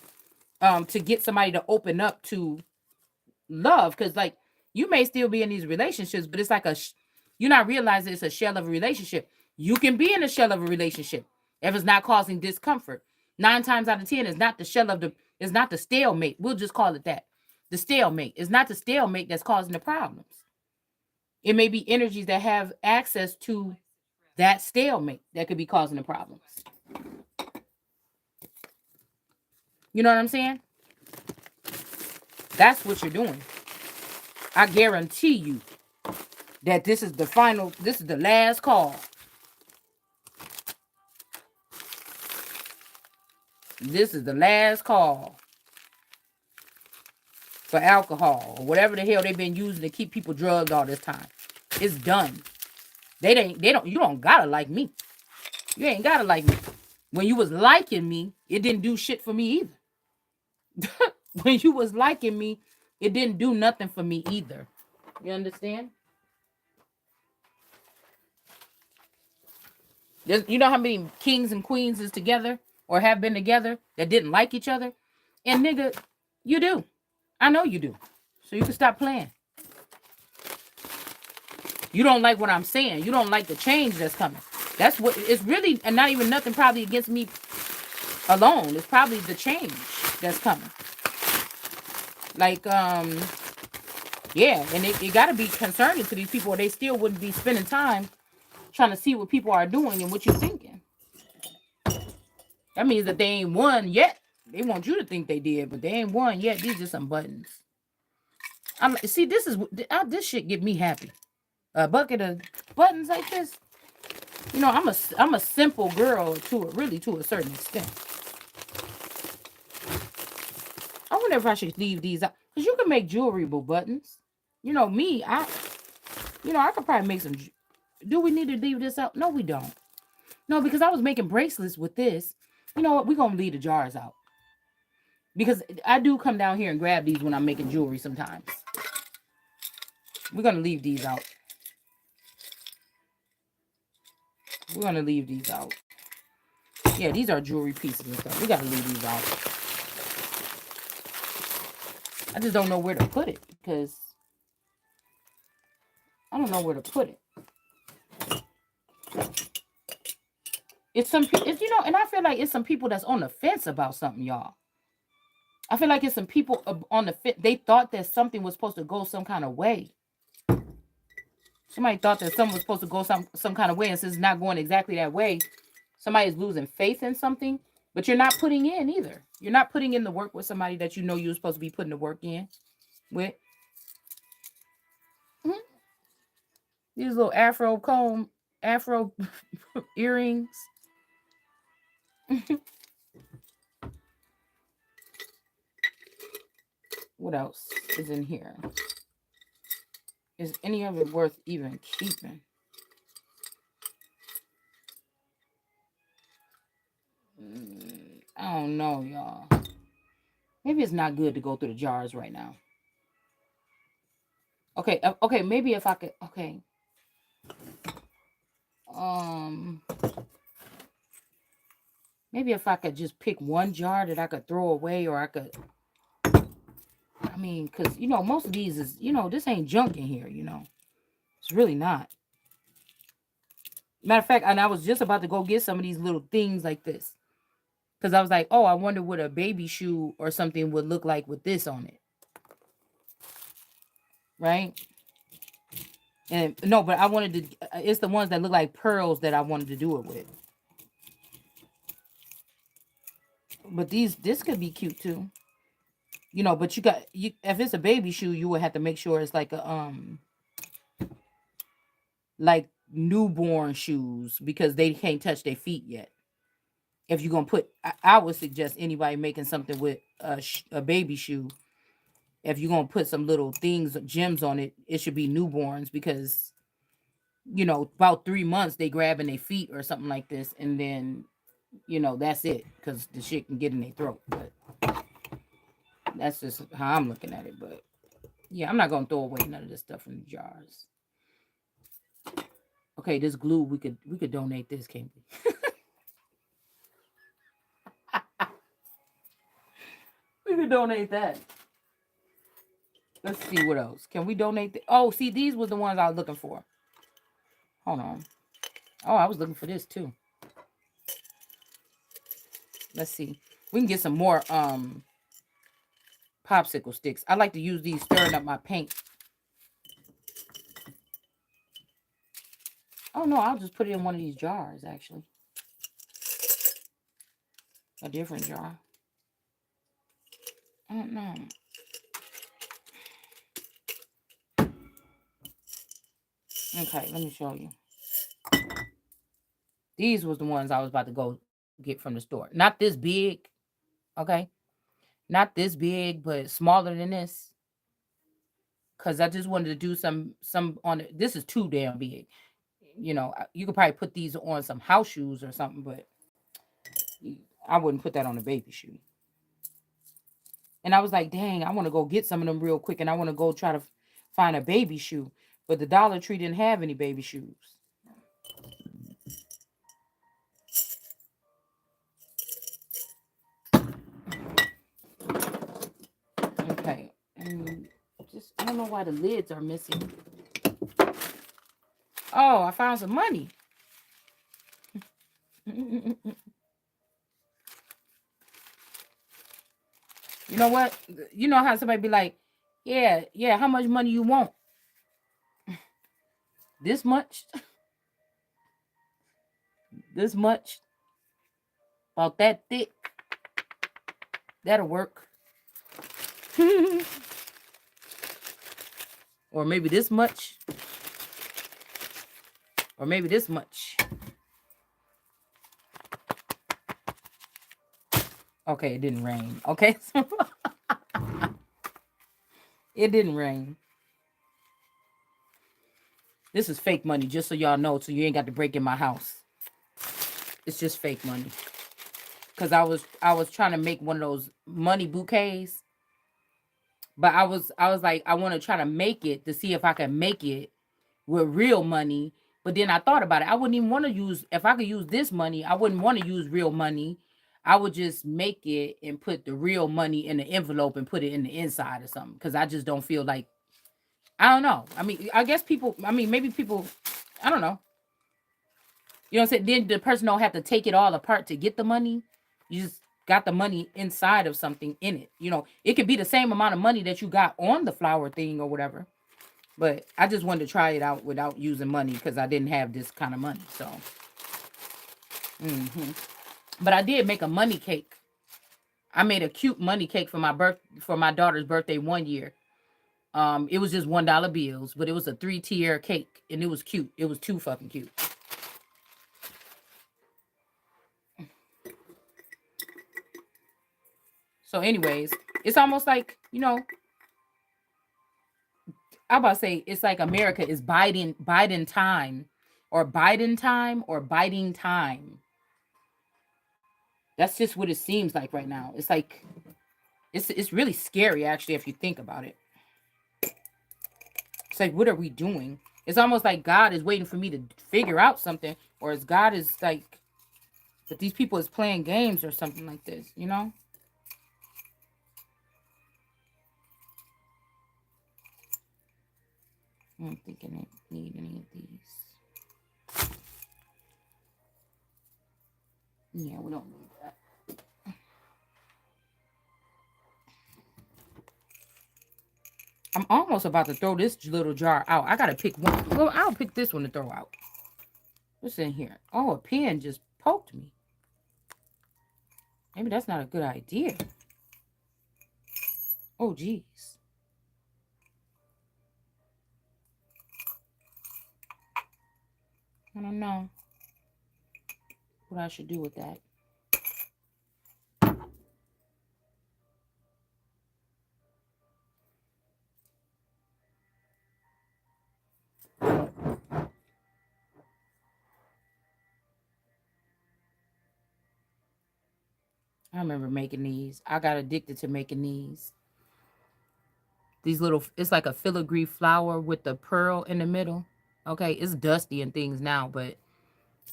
to get somebody to open up to love. Because, like, you may still be in these relationships, but it's like you're not realizing it's a shell of a relationship. You can be in a shell of a relationship if it's not causing discomfort. 9 times out of 10, it's not the stalemate. We'll just call it that. The stalemate. It's not the stalemate that's causing the problems. It may be energies that have access to that stalemate that could be causing the problems. You know what I'm saying? That's what you're doing. I guarantee you that this is the last call. This is the last call for alcohol or whatever the hell they've been using to keep people drugged all this time. It's done. You don't gotta like me. You ain't gotta like me. When you was liking me, it didn't do shit for me either. When you was liking me, it didn't do nothing for me either. You understand? You know how many kings and queens is together or have been together that didn't like each other? And nigga, you do. I know you do. So you can stop playing. You don't like what I'm saying. You don't like the change that's coming. That's what it's really, and not even nothing probably against me alone. It's probably the change that's coming. Like, yeah, and it got to be concerning to these people, or they still wouldn't be spending time trying to see what people are doing and what you're thinking. That means that they ain't won yet. They want you to think they did, but they ain't won yet. These are some buttons. See, this shit get me happy. A bucket of buttons like this. You know, I'm a simple girl to a certain extent. I wonder if I should leave these out, because you can make jewelry with buttons. You know me, I could probably make some. Do we need to leave this out? No, we don't. No, because I was making bracelets with this. You know what? We're gonna leave the jars out, because I do come down here and grab these when I'm making jewelry sometimes. We're gonna leave these out. We're gonna leave these out. Yeah, these are jewelry pieces and stuff. We gotta leave these out. I just don't know where to put it, because I don't know where to put it. It's and I feel like it's some people that's on the fence about something, y'all. I feel like it's some people on the fence. They thought that something was supposed to go some kind of way. Somebody thought that something was supposed to go some kind of way, and since it's not going exactly that way, somebody's losing faith in something. But you're not putting in either. You're not putting in the work with somebody that you know you're supposed to be putting the work in with. Mm-hmm. These little afro earrings. What else is in here? Is any of it worth even keeping? don't know, y'all. Maybe it's not good to go through the jars right now. Okay, okay, maybe if I could. Okay, um, maybe if I could just pick one jar that I could throw away, or I could. I mean, cause most of these is this ain't junk in here. It's really not. Matter of fact, and I was just about to go get some of these little things like this, cause I was like, oh, I wonder what a baby shoe or something would look like with this on it, right? And no, but I wanted to. It's the ones that look like pearls that I wanted to do it with. But this could be cute too. But you if it's a baby shoe, you would have to make sure it's like a like newborn shoes because they can't touch their feet yet. If you're gonna put, I would suggest anybody making something with a baby shoe. If you're gonna put some little things, gems on it, it should be newborns because about 3 months they grabbing their feet or something like this, and then that's it because the shit can get in their throat. But that's just how I'm looking at it. But yeah, I'm not gonna throw away none of this stuff in the jars. Okay, this glue we could donate this, can't we? We could donate that. Let's see what else. Can we donate? Oh, see, these were the ones I was looking for. Hold on. Oh, I was looking for this too. Let's see. We can get some more popsicle sticks. I like to use these stirring up my paint. Oh no, I'll just put it in one of these jars actually. A different jar. I don't know. Okay, let me show you. These was the ones I was about to go get from the store. Not this big, okay? Not this big, but smaller than this. Cause I just wanted to do some on it. This is too damn big. You could probably put these on some house shoes or something, but I wouldn't put that on a baby shoe. And I was like, dang, I want to go get some of them real quick, and I want to go try to find a baby shoe. But the Dollar Tree didn't have any baby shoes. Okay, and just I don't know why the lids are missing. Oh, I found some money. You know what? You know how somebody be like, yeah, yeah, how much money you want? This much? This much? About that thick? That'll work. Or maybe this much? Or maybe this much? Okay, it didn't rain. Okay. It didn't rain. This is fake money, just so y'all know, so you ain't got to break in my house. It's just fake money. Cause I was trying to make one of those money bouquets, but I was like I want to try to make it to see if I can make it with real money. But then I thought about it. I wouldn't even want to use if I could use this money. I wouldn't want to use real money. I would just make it and put the real money in the envelope and put it in the inside or something. Cause I just don't feel like I don't know. I mean, I guess people. I mean, maybe people. I don't know. You know what I'm saying? Then the person don't have to take it all apart to get the money. You just got the money inside of something in it. It could be the same amount of money that you got on the flower thing or whatever. But I just wanted to try it out without using money because I didn't have this kind of money. So, but I did make a money cake. I made a cute money cake for my daughter's birthday one year. It was just $1 bills, but it was a 3-tier cake, and it was cute. It was too fucking cute. So, anyways, it's almost like I'm about to say it's like America is Biden time, or Biden time, or biting time. That's just what it seems like right now. It's like it's really scary actually if you think about it. It's like, what are we doing? It's almost like God is waiting for me to figure out something, or is God is like that these people is playing games or something like this, you know? I don't think I need any of these. Yeah, we don't need that. I'm almost about to throw this little jar out. I gotta pick one. Well, I'll pick this one to throw out. What's in here? Oh, a pen just poked me. Maybe that's not a good idea. Oh, geez. I don't know what I should do with that. I remember making these. I got addicted to making these. These little, it's like a filigree flower with the pearl in the middle. Okay, it's dusty and things now, but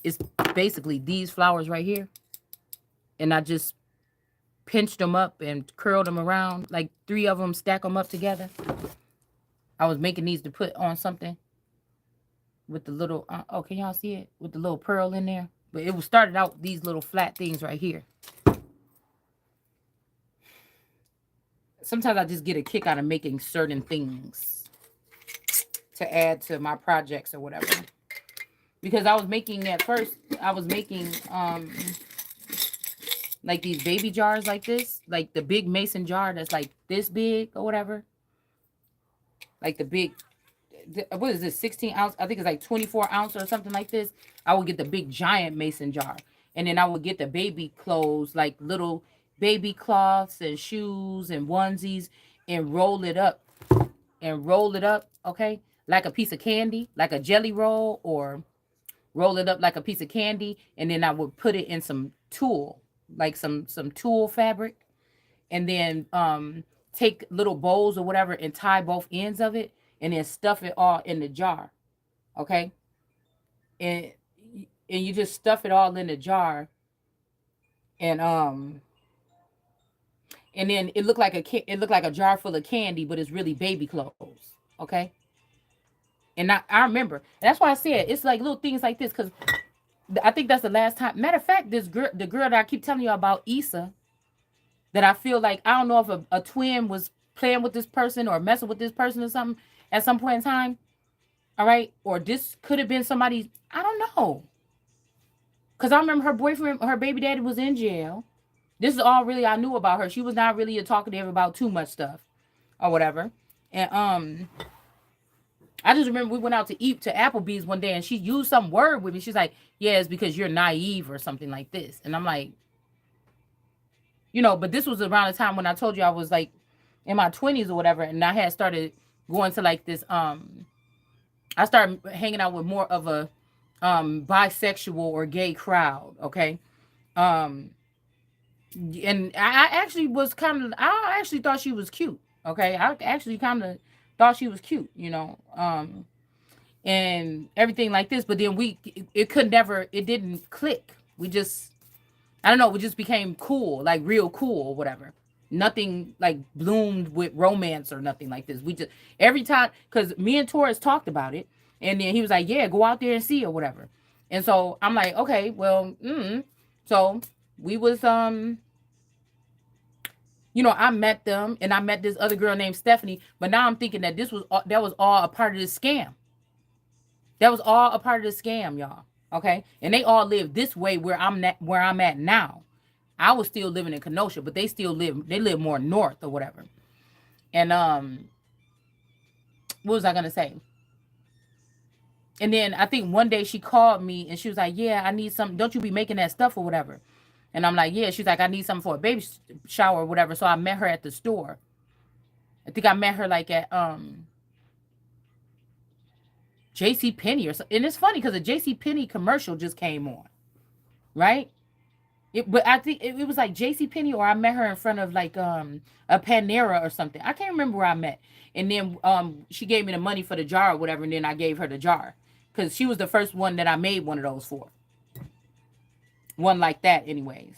it's basically these flowers right here. And I just pinched them up and curled them around, like 3 of them, stack them up together. I was making these to put on something with the little, oh, can y'all see it? With the little pearl in there. But it was started out these little flat things right here. Sometimes I just get a kick out of making certain things to add to my projects or whatever. Because I was making at first, I was making like these baby jars like this, like the big mason jar that's like this big or whatever. Like the big, what is this, 16 ounce? I think it's like 24 ounce or something like this. I would get the big giant mason jar. And then I would get the baby clothes, like little baby cloths and shoes and onesies, and roll it up okay? Like a piece of candy, like a jelly roll, or roll it up like a piece of candy. And then I would put it in some tulle, like some tulle fabric. And then take little bowls or whatever and tie both ends of it, and then stuff it all in the jar, okay? And you just stuff it all in the jar, and then it looked like a jar full of candy, but it's really baby clothes, okay? And I remember, that's why I said it's like little things like this, because I think that's the last time. Matter of fact, the girl that I keep telling you about, Issa, that I feel like, I don't know if a twin was playing with this person or messing with this person or something at some point in time. All right. Or this could have been somebody, I don't know. Because I remember her boyfriend, her baby daddy was in jail. This is all really I knew about her. She was not really a talkative about too much stuff or whatever. And I just remember we went out to eat to Applebee's one day, and she used some word with me. She's like, yeah, it's because you're naive or something like this. And I'm like, but this was around the time when I told you I was like in my 20s or whatever, and I had started going to like this I started hanging out with more of a bisexual or gay crowd, okay? Um and I actually was kind of, I actually thought she was cute, okay? I actually kind of thought she was cute, and everything like this, but then it could never, it didn't click. We just, I don't know, we just became cool, like real cool or whatever. Nothing like bloomed with romance or nothing like this. We just, every time, because me and Taurus talked about it, and then he was like, yeah, go out there and see or whatever. And so I'm like, okay, well, so we was, I met them, and I met this other girl named Stephanie, but now I'm thinking that that was all a part of this scam. That was all a part of the scam, y'all. Okay, and they all live this way where I'm at now. I was still living in Kenosha, but they still live. They live more north or whatever. And what was I gonna say? And then I think one day she called me and she was like, "Yeah, I need something. Don't you be making that stuff or whatever?" And I'm like, "Yeah." She's like, "I need something for a baby shower or whatever." So I met her at the store. I think I met her like at J.C. Penney or something. And it's funny because a J.C. Penney commercial just came on, right? But I think it was like J.C. Penney, or I met her in front of like a Panera or something. I can't remember where I met. And then she gave me the money for the jar or whatever, and then I gave her the jar because she was the first one that I made one of those for. One like that, anyways.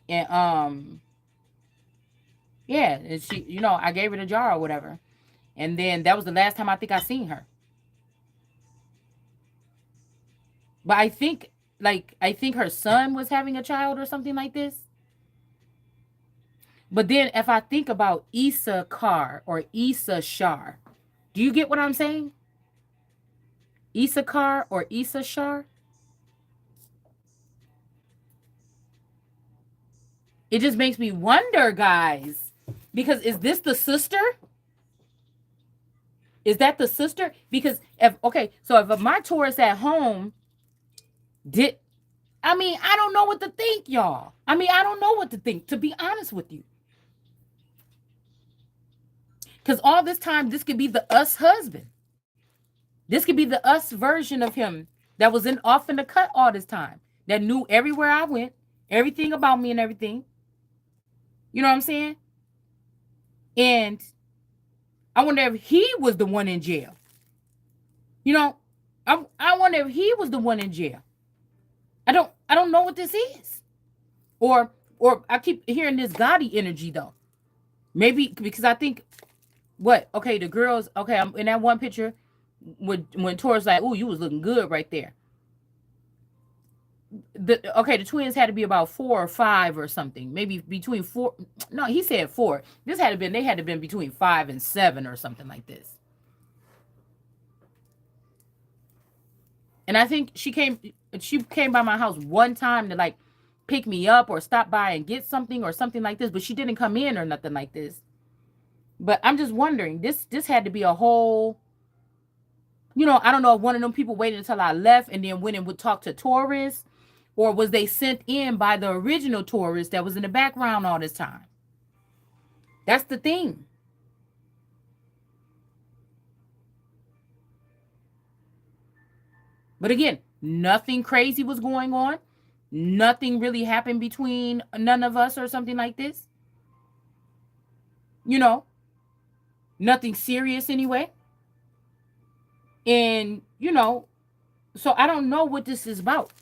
And yeah, and she, I gave her the jar or whatever. And then that was the last time I think I seen her. But I think her son was having a child or something like this. But then if I think about Issa Carr or Issa Shar, do you get what I'm saying? Issa Carr or Issa Shar? It just makes me wonder, guys. Because is this the sister? Is that the sister? Because if okay, so if my Taurus at home did, I mean, I don't know what to think, y'all. I mean, I don't know what to think, to be honest with you. Because all this time, this could be the us husband. This could be the us version of him that was in off in the cut all this time, that knew everywhere I went, everything about me and everything. You know what I'm saying? And I wonder if he was the one in jail. You know, I wonder if he was the one in jail. I don't know what this is. Or I keep hearing this Gotti energy though. Maybe because I think what? Okay, the girls. Okay, I'm in that one picture when Taurus like, "Oh, you was looking good right there." The twins had to be about 4 or 5 or something, maybe between 4. No, he said 4. This had to been they had to been between 5 and 7 or something like this. And I think she came by my house one time to like pick me up or stop by and get something or something like this, but she didn't come in or nothing like this. But I'm just wondering, this had to be a whole, I don't know if one of them people waited until I left and then went and would talk to Taurus, or was they sent in by the original Taurus that was in the background all this time? That's the thing. But again, nothing crazy was going on. Nothing really happened between none of us or something like this. You know, nothing serious anyway. And, so I don't know what this is about.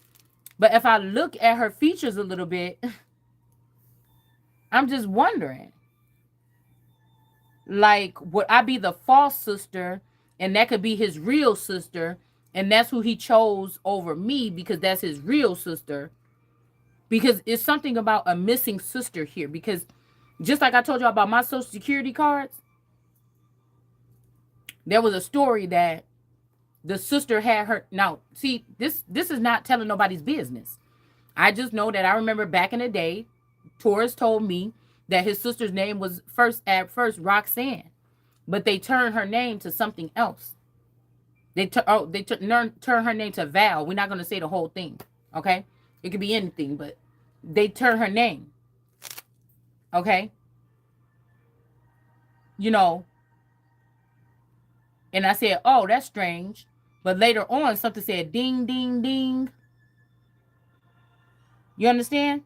But if I look at her features a little bit, I'm just wondering, like, would I be the false sister and that could be his real sister? And that's who he chose over me because that's his real sister. Because it's something about a missing sister here. Because just like I told you about my Social Security cards, there was a story that the sister had her. Now, see, this is not telling nobody's business. I just know that I remember back in the day, Taurus told me that his sister's name was at first Roxanne, but they turned her name to something else. Turn her name to Val. We're not going to say the whole thing, okay? It could be anything, but they turn her name, okay? You know, and I said, oh, that's strange. But later on, something said ding, ding, ding. You understand?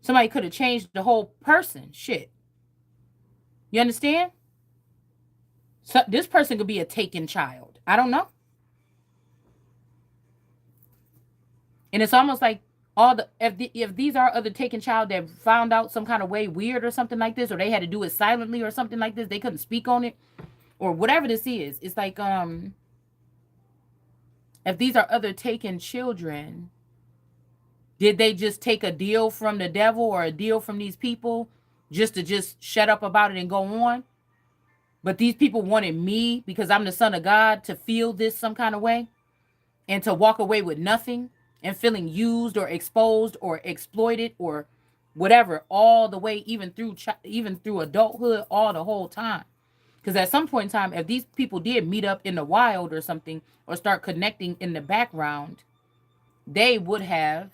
Somebody could have changed the whole person. Shit. You understand? So this person could be a taken child. I don't know. And it's almost like if these are other taken child that found out some kind of way weird or something like this, or they had to do it silently or something like this, they couldn't speak on it, or whatever this is. It's like if these are other taken children, did they just take a deal from the devil or a deal from these people just to just shut up about it and go on? But these people wanted me because I'm the son of God to feel this some kind of way and to walk away with nothing and feeling used or exposed or exploited or whatever all the way even through adulthood, all the whole time. Because at some point in time, if these people did meet up in the wild or something or start connecting in the background, they would have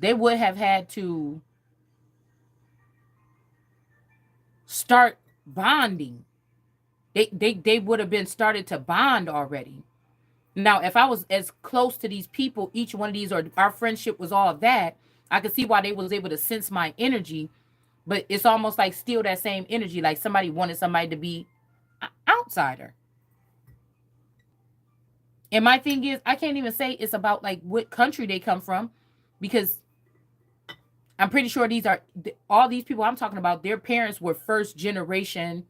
had to start bonding. They would have been started to bond already. Now, if I was as close to these people, each one of these, or our friendship was all of that, I could see why they was able to sense my energy. But it's almost like still that same energy, like somebody wanted somebody to be outsider. And my thing is, I can't even say it's about like what country they come from, because I'm pretty sure these are all these people I'm talking about. Their parents were first generation.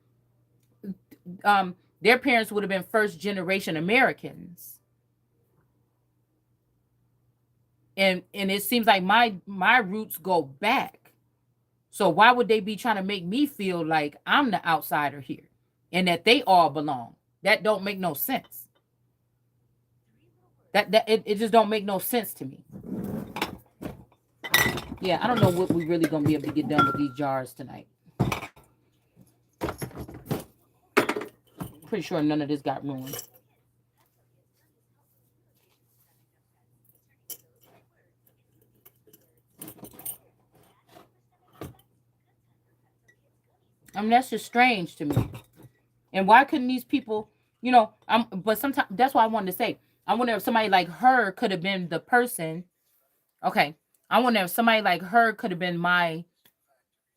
Their parents would have been first generation Americans, and it seems like my roots go back. So why would they be trying to make me feel like I'm the outsider here, and that they all belong? That don't make no sense. It just don't make no sense to me. Yeah, I don't know what we really gonna be able to get done with these jars tonight. Pretty sure none of this got ruined. I mean, that's just strange to me. And why couldn't these people, but sometimes that's why I wanted to say, I wonder if somebody like her could have been the person. Okay. I wonder if somebody like her could have been my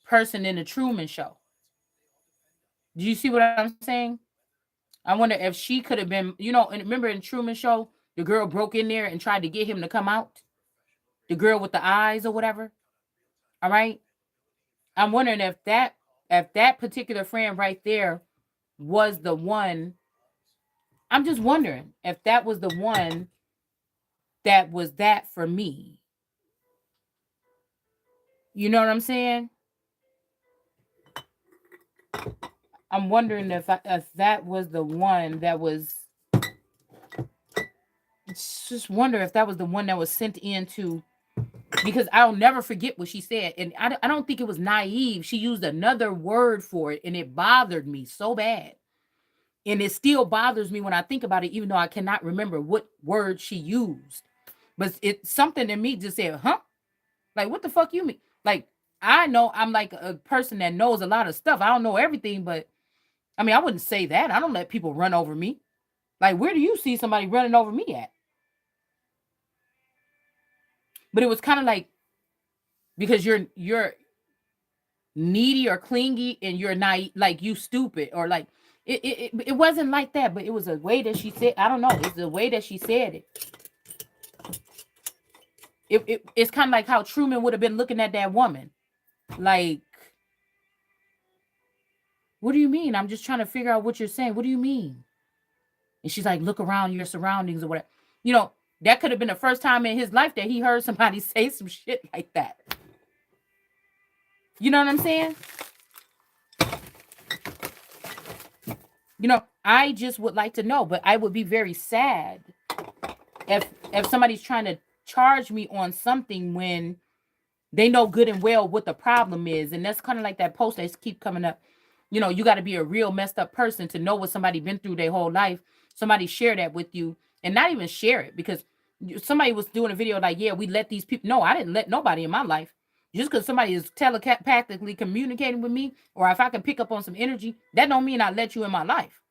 person in the Truman Show. Do you see what I'm saying? I wonder if she could have been, and remember in Truman Show, the girl broke in there and tried to get him to come out? The girl with the eyes or whatever. All right. I'm wondering if that particular friend right there was the one. I'm just wondering if that was the one that was that for me. You know what I'm saying? I'm wondering if that was the one that was. Just wonder if that was the one that was sent into, because I'll never forget what she said, and I don't think it was naive. She used another word for it, and it bothered me so bad, and it still bothers me when I think about it, even though I cannot remember what word she used. But it's something in me just said, "Huh? Like what the fuck you mean?" Like I know I'm like a person that knows a lot of stuff. I don't know everything, but I mean I wouldn't say that. I don't let people run over me. Like where do you see somebody running over me at? But it was kind of like because you're needy or clingy and you're not like you stupid or like it wasn't like that, but it was a way that she said. I don't know. It's the way that she said it. It's kind of like how Truman would have been looking at that woman. Like, what do you mean? I'm just trying to figure out what you're saying. What do you mean? And she's like, look around your surroundings or whatever. You know, that could have been the first time in his life that he heard somebody say some shit like that. You know what I'm saying? I just would like to know, but I would be very sad if somebody's trying to charge me on something when they know good and well what the problem is. And that's kind of like that post that keep coming up. You got to be a real messed up person to know what somebody been through their whole life. Somebody share that with you, and not even share it because somebody was doing a video like, yeah, we let these people. No, I didn't let nobody in my life. Just because somebody is telepathically communicating with me, or if I can pick up on some energy, that don't mean I let you in my life.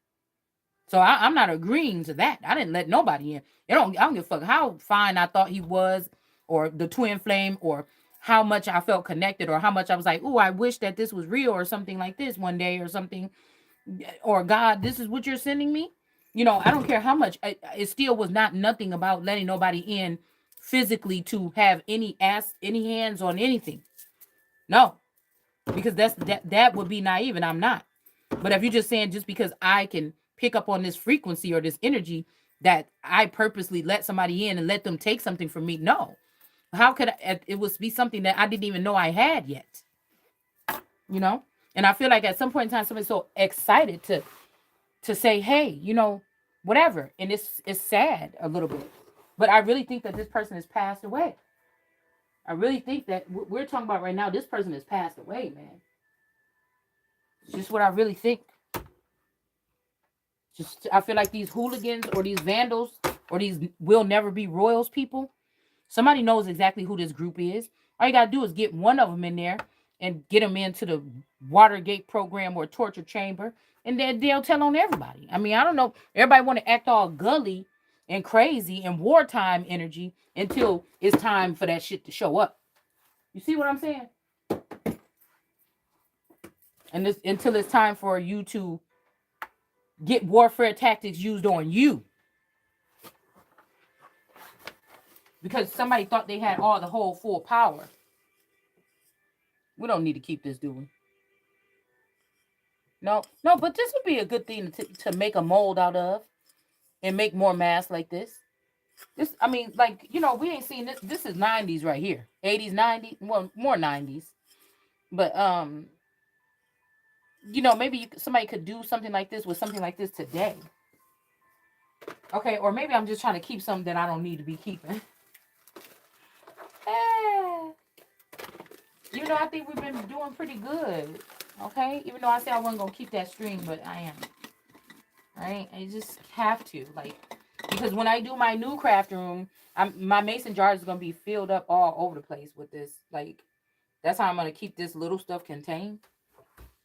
So I'm not agreeing to that. I didn't let nobody in. I don't give a fuck how fine I thought he was, or the twin flame, or how much I felt connected, or how much I was like, oh, I wish that this was real, or something like this one day, or something, or God, this is what you're sending me. I don't care how much. It still was not nothing about letting nobody in physically to have any hands on anything. No, because that would be naive, and I'm not. But if you're just saying just because I can pick up on this frequency or this energy that I purposely let somebody in and let them take something from me, no. How could it was be something that I didn't even know I had yet? You know? And I feel like at some point in time somebody's so excited to say, hey, whatever. And it's sad a little bit. But I really think that this person has passed away. I really think that we're talking about right now, this person has passed away, man. It's just what I really think. Just I feel like these hooligans or these vandals or these will never be royals people, somebody knows exactly who this group is. All you gotta do is get one of them in there and get them into the Watergate program or torture chamber, and then they'll tell on everybody. I mean, I don't know. Everybody want to act all gully and crazy and wartime energy until it's time for that shit to show up. You see what I'm saying? And this until it's time for you to get warfare tactics used on you. Because somebody thought they had all the whole full power. We don't need to keep this, do we? No, no, but this would be a good thing to make a mold out of and make more masks like this. This, I mean, like, we ain't seen this. This is 90s right here. 80s, 90s, well, more 90s. But, maybe somebody could do something like this with something like this today. Okay, or maybe I'm just trying to keep something that I don't need to be keeping. I think we've been doing pretty good. Okay, even though I said I wasn't gonna keep that string, but I am. Right, I just have to, because when I do my new craft room, my mason jars is gonna be filled up all over the place with this. That's how I'm gonna keep this little stuff contained.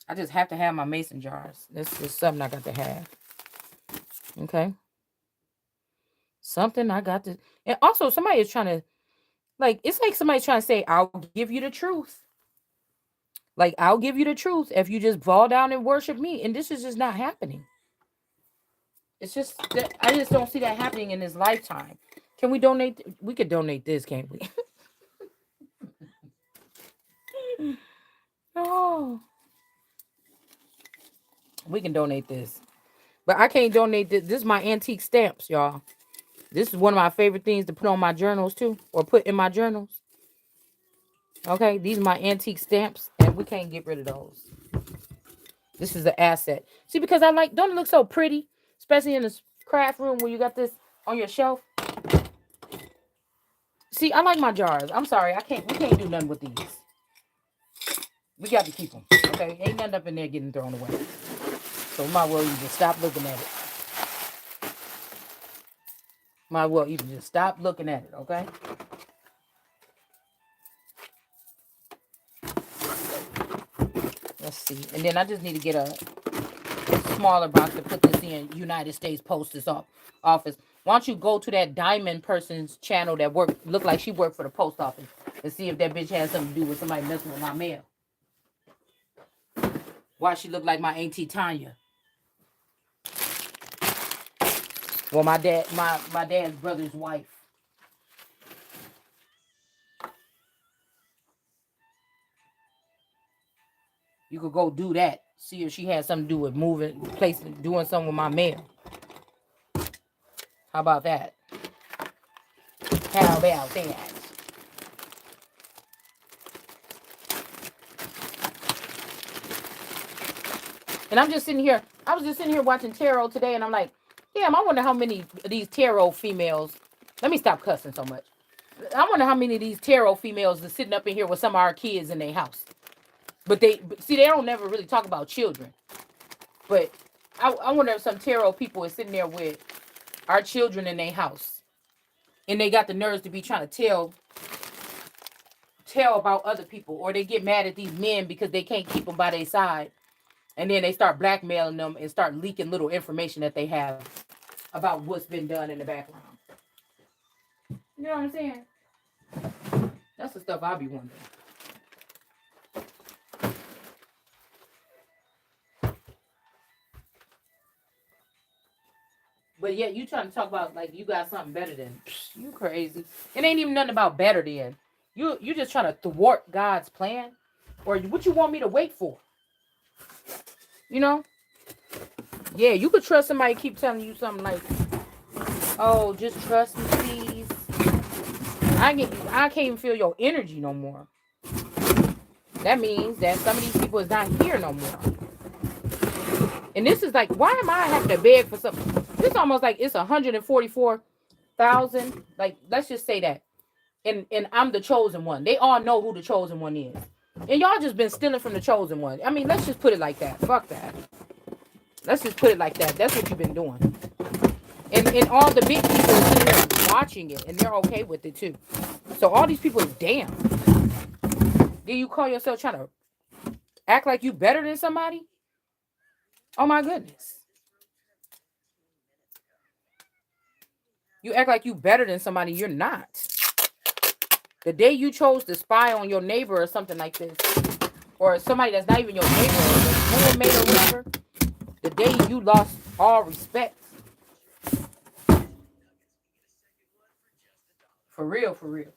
I just have to have my mason jars. This is something I got to have. Okay, something I got to. And also, somebody is trying to, it's like somebody's trying to say, "I'll give you the truth." I'll give you the truth if you just fall down and worship me. And this is just not happening. It's just that I just don't see that happening in this lifetime. Can we donate? We could donate this, can't we? Oh, we can donate this. But I can't donate this. This is my antique stamps, y'all. This is one of my favorite things to put on my journals, too. Or put in my journals. Okay, these are my antique stamps. And we can't get rid of those. This is an asset. See, because don't it look so pretty? Especially in this craft room where you got this on your shelf. See, I like my jars. I'm sorry. We can't do nothing with these. We got to keep them. Okay? Ain't nothing up in there getting thrown away. So might well even stop looking at it. Might well even just stop looking at it, okay? Let's see. And then I just need to get a smaller box to put this in. United States Postal Office. Why don't you go to that diamond person's channel that looked like she worked for the post office and see if that bitch has something to do with somebody messing with my mail. Why she look like my auntie Tanya? Well, my dad's brother's wife. You could go do that. See if she has something to do with doing something with my mail. How about that? How about that? And I'm just sitting here. I was just sitting here watching tarot today, and I'm like, damn, I wonder how many of these tarot females. Let me stop cussing so much. I wonder how many of these tarot females are sitting up in here with some of our kids in their house. But they don't never really talk about children. But I wonder if some tarot people are sitting there with our children in their house. And they got the nerves to be trying to tell about other people. Or they get mad at these men because they can't keep them by their side. And then they start blackmailing them and start leaking little information that they have about what's been done in the background. You know what I'm saying? That's the stuff I be wondering. But yet you trying to talk about you got something better than you crazy. It ain't even nothing about better than. You just trying to thwart God's plan. Or what you want me to wait for? You know? Yeah, you could trust somebody keep telling you something like, oh, just trust me, please. I can't even feel your energy no more. That means that some of these people is not here no more. And this is why am I having to beg for something? This almost like it's 144,000. Let's just say that. And I'm the chosen one. They all know who the chosen one is. And y'all just been stealing from the chosen one. I mean, let's just put it like that. Fuck that. Let's just put it like that. That's what you've been doing. And all the big people are sitting there watching it. And they're okay with it too. So all these people is damn. Do you call yourself trying to act like you better than somebody? Oh my goodness. You act like you better than somebody you're not. The day you chose to spy on your neighbor or something like this, or somebody that's not even your neighbor, or your roommate or whatever, the day you lost all respect. For real, for real.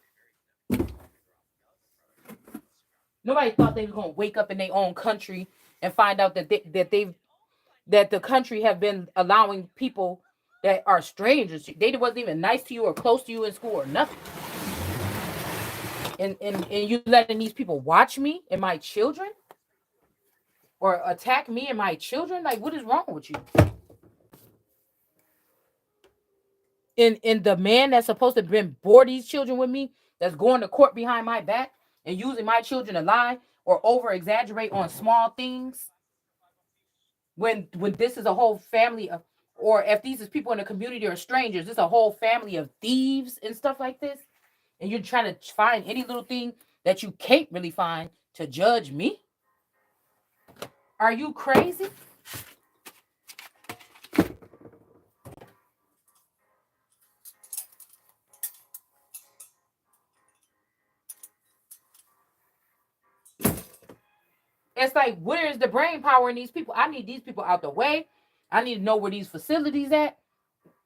Nobody thought they was gonna wake up in their own country and find out that the country have been allowing people that are strangers. They wasn't even nice to you or close to you in school or nothing. And you letting these people watch me and my children or attack me and my children. Like, what is wrong with you? And the man that's supposed to been board these children with me, that's going to court behind my back and using my children to lie or over exaggerate on small things, when this is a whole family of, or if these is people in the community or strangers, it's a whole family of thieves and stuff like this, and you're trying to find any little thing that you can't really find to judge me. Are you crazy? It's like, where is the brain power in these people? I need these people out the way. I need to know where these facilities at.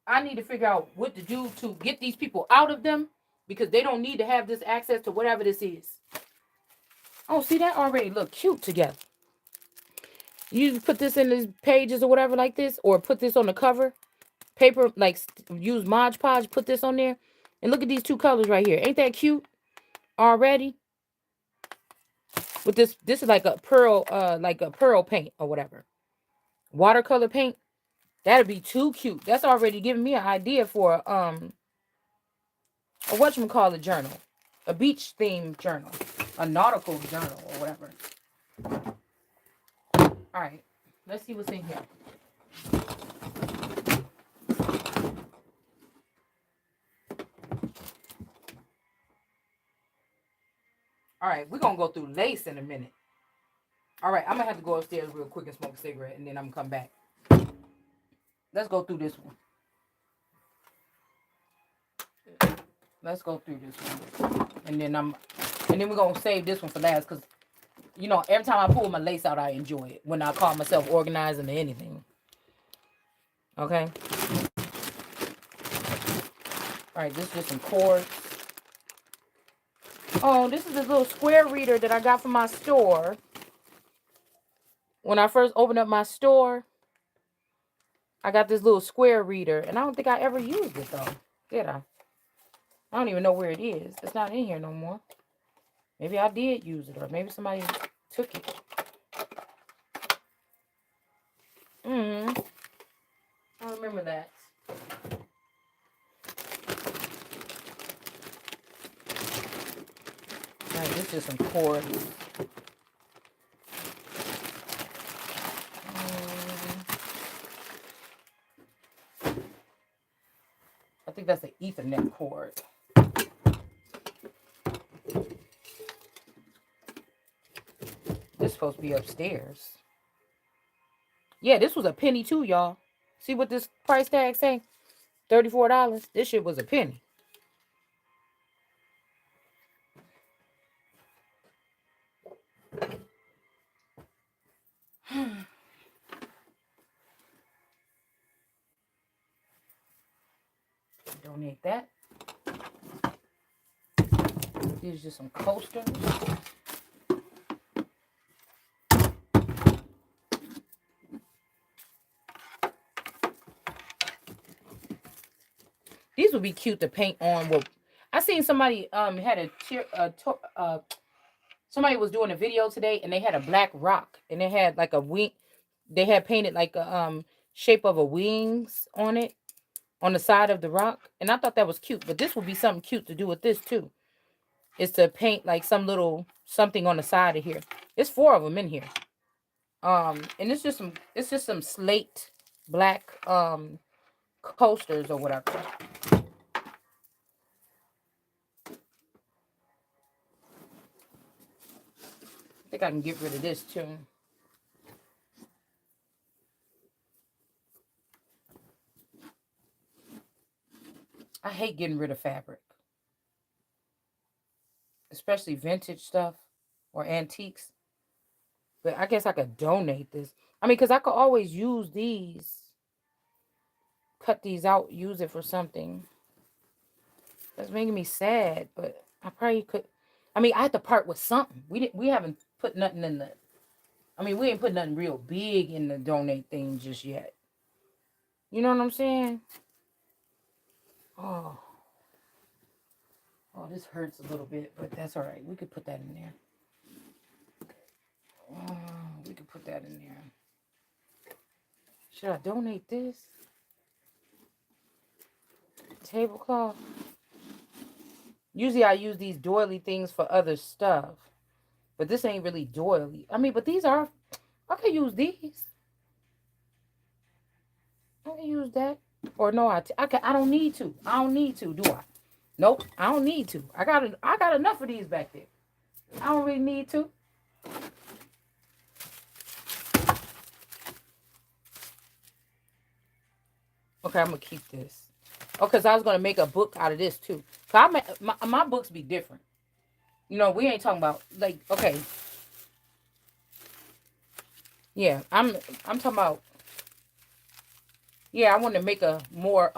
I need to figure out what to do to get these people out of them, because they don't need to have this access to whatever this is. Oh, see, that already look cute together. You put this in these pages or whatever like this, or put this on the cover. Paper, like use Mod Podge, put this on there. And look at these two colors right here. Ain't that cute already? With this is like a pearl paint or whatever. Watercolor paint. That'd be too cute. That's already giving me an idea for a whatchamacallit journal. A beach themed journal. A nautical journal or whatever. Alright. Let's see what's in here. Alright, we're gonna go through lace in a minute. Alright, I'm gonna have to go upstairs real quick and smoke a cigarette, and then I'm gonna come back. Let's go through this one. Let's go through this one. And then we're gonna save this one for last, because you know, every time I pull my lace out, I enjoy it. When I call myself organizing or anything. Okay? Alright, this is just some cords. Oh, this is this little square reader that I got from my store. When I first opened up my store, I got this little square reader. And I don't think I ever used it, though. Did I? I don't even know where it is. It's not in here no more. Maybe I did use it, or maybe somebody took it. I remember that. Alright, this is some cords. I think that's an Ethernet cord. This is supposed to be upstairs. Yeah, this was a penny too, y'all. See what this price tag say? $34. This shit was a penny. Donate that. These are just some coasters. These would be cute to paint on. Well, I seen somebody had somebody was doing a video today, and they had a black rock, and they had like a wing. They had painted like a shape of a wings on it, on the side of the rock, and I thought that was cute. But this would be something cute to do with this too. Is to paint like some little something on the side of here. There's 4 of them in here. And it's just some slate black coasters or whatever. I think I can get rid of this too. I hate getting rid of fabric, especially vintage stuff or antiques. But I guess I could donate this. I mean, because I could always use these, cut these out, use it for something. That's making me sad, but I probably could. I mean, I had to part with something. We haven't put nothing in the. I mean, we ain't put nothing real big in the donate thing just yet. You know what I'm saying? Oh, oh, this hurts a little bit, but that's all right. We could put that in there. Oh, we could put that in there. Should I donate this tablecloth? Usually I use these doily things for other stuff, but this ain't really doily. I mean, but these are. I could use these. I can use that. Or no, I don't need to. I don't need to, do I? Nope, I don't need to. I got enough of these back there. I don't really need to. Okay, I'm gonna keep this. Oh, because I was gonna make a book out of this too. Cause my books be different. You know, we ain't talking about like okay. Yeah, I'm talking about. Yeah, I want to make a more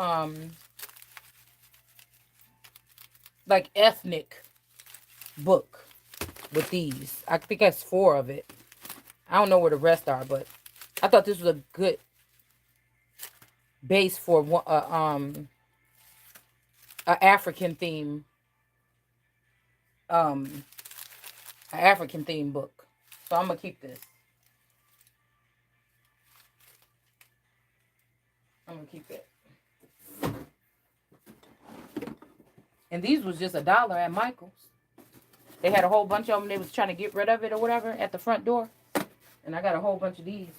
like ethnic book with these. I think that's 4 of it. I don't know where the rest are, but I thought this was a good base for one a um African theme book. So I'm gonna keep this. I'm gonna keep it. And these was just $1 at Michael's. They had a whole bunch of them. They was trying to get rid of it or whatever at the front door. And I got a whole bunch of these.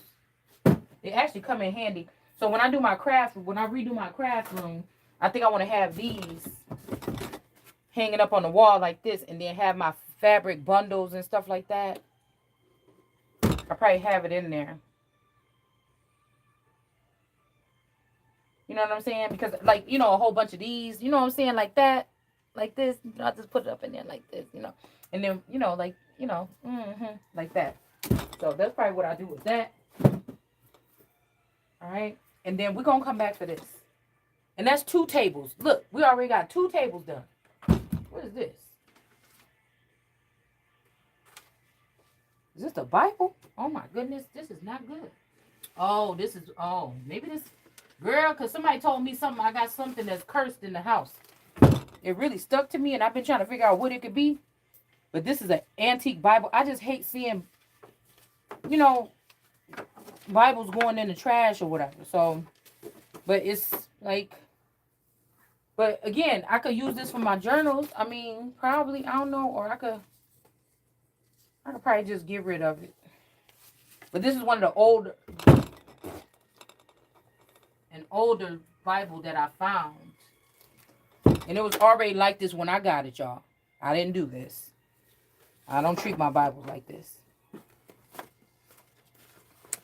They actually come in handy. So when I do my craft, when I redo my craft room, I think I want to have these hanging up on the wall like this, and then have my fabric bundles and stuff like that. I probably have it in there. You know what I'm saying? Because like, you know, a whole bunch of these, you know what I'm saying? Like that, like this. I just put it up in there like this, you know. And then, you know, like, you know, like that. So that's probably what I do with that. All right. And then we're going to come back for this. And that's 2 tables. Look, we already got 2 tables done. What is this? Is this the Bible? Oh my goodness, this is not good. Oh, this is, oh, maybe this, girl, because somebody told me something, I got something that's cursed in the house. It really stuck to me, and I've been trying to figure out what it could be. But this is an antique Bible. I just hate seeing, you know, Bibles going in the trash or whatever. So, but it's like, but again, I could use this for my journals. I mean, probably, I don't know, or I could probably just get rid of it. But this is one of the older Bible that I found. And it was already like this when I got it, y'all. I didn't do this. I don't treat my Bibles like this.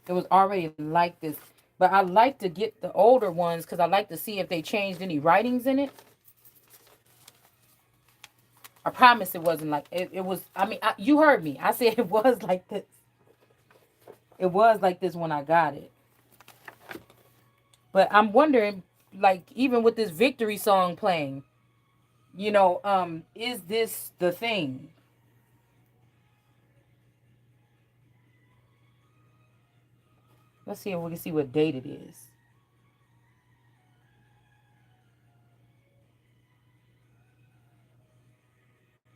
It was already like this. But I like to get the older ones because I like to see if they changed any writings in it. I promise it wasn't like it. It was, I mean, you heard me. I said it was like this. It was like this when I got it. But I'm wondering, like, even with this victory song playing, you know, is this the thing? Let's see if we can see what date it is.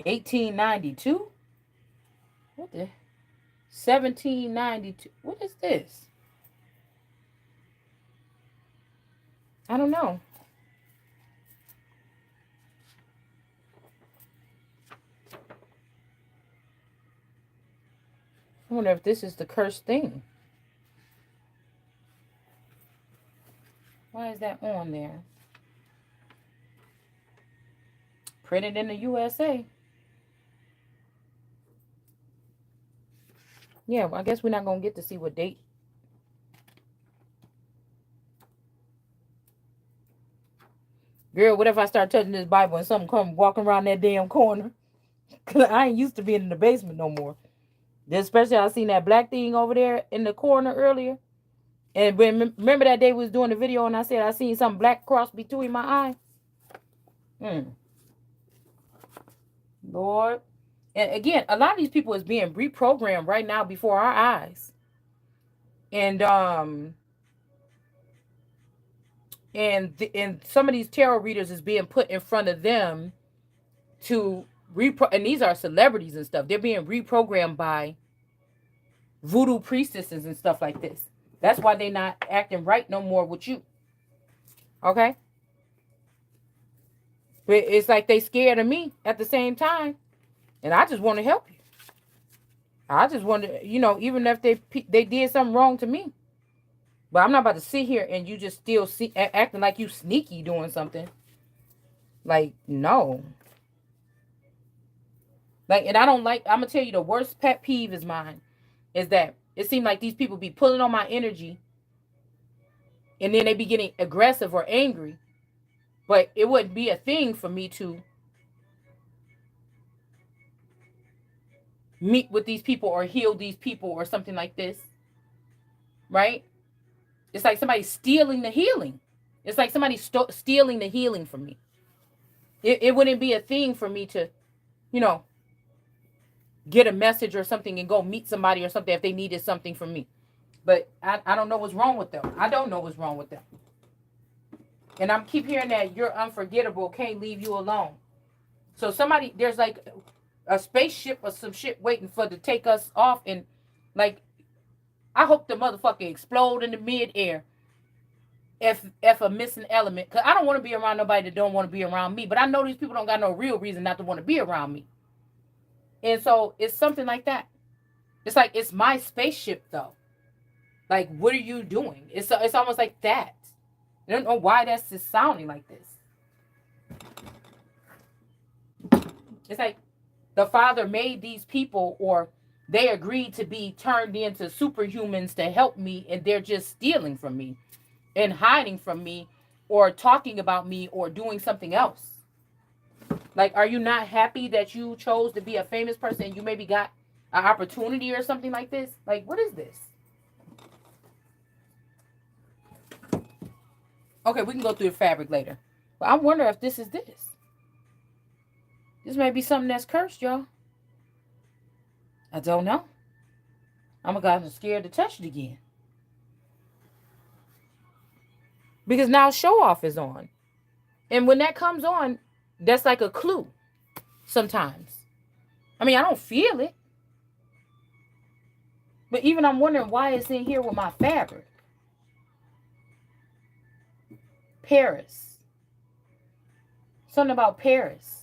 1892? What the? 1792. What is this? I don't know. I wonder if this is the cursed thing. Why is that on there? Printed in the USA. Yeah, well, I guess we're not going to get to see what date. Girl, what if I start touching this Bible and something come walking around that damn corner? Cause I ain't used to being in the basement no more. Especially I seen that black thing over there in the corner earlier. And remember that day we was doing the video and I said I seen some black cross between my eyes. Lord. And again, a lot of these people is being reprogrammed right now before our eyes. And and some of these tarot readers is being put in front of them to and these are celebrities and stuff. They're being reprogrammed by voodoo priestesses and stuff like this. That's why they're not acting right no more with you. Okay? But it's like they scared of me at the same time. And I just want to help you. I just want to, even if they did something wrong to me. But I'm not about to sit here and you just still acting like you sneaky doing something. Like, no. Like, and I'm going to tell you the worst pet peeve is mine. Is that it seems like these people be pulling on my energy. And then they be getting aggressive or angry. But it wouldn't be a thing for me to meet with these people or heal these people or something like this. Right? It's like somebody stealing the healing. It's like somebody stealing the healing from me. It wouldn't be a thing for me to, get a message or something and go meet somebody or something if they needed something from me. But I don't know what's wrong with them. I don't know what's wrong with them. And I'm keep hearing that you're unforgettable, can't leave you alone. So there's like a spaceship or some shit waiting to take us off. And like, I hope the motherfucker explode in the midair. If a missing element. Because I don't want to be around nobody that don't want to be around me. But I know these people don't got no real reason not to want to be around me. And so it's something like that. It's like, it's my spaceship though. Like, what are you doing? It's almost like that. I don't know why that's just sounding like this. It's like the Father made these people, or they agreed to be turned into superhumans to help me, and they're just stealing from me and hiding from me or talking about me or doing something else. Like, are you not happy that you chose to be a famous person and you maybe got an opportunity or something like this? Like, what is this? Okay, we can go through the fabric later. But I wonder if this is this. This may be something that's cursed, y'all. I don't know. I'm scared to touch it again. Because now show off is on. And when that comes on, that's like a clue sometimes. I mean, I don't feel it. But even I'm wondering why it's in here with my fabric. Paris. Something about Paris.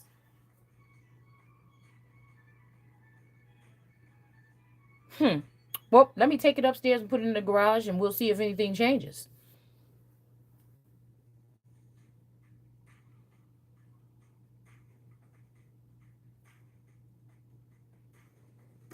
Well, let me take it upstairs and put it in the garage and we'll see if anything changes.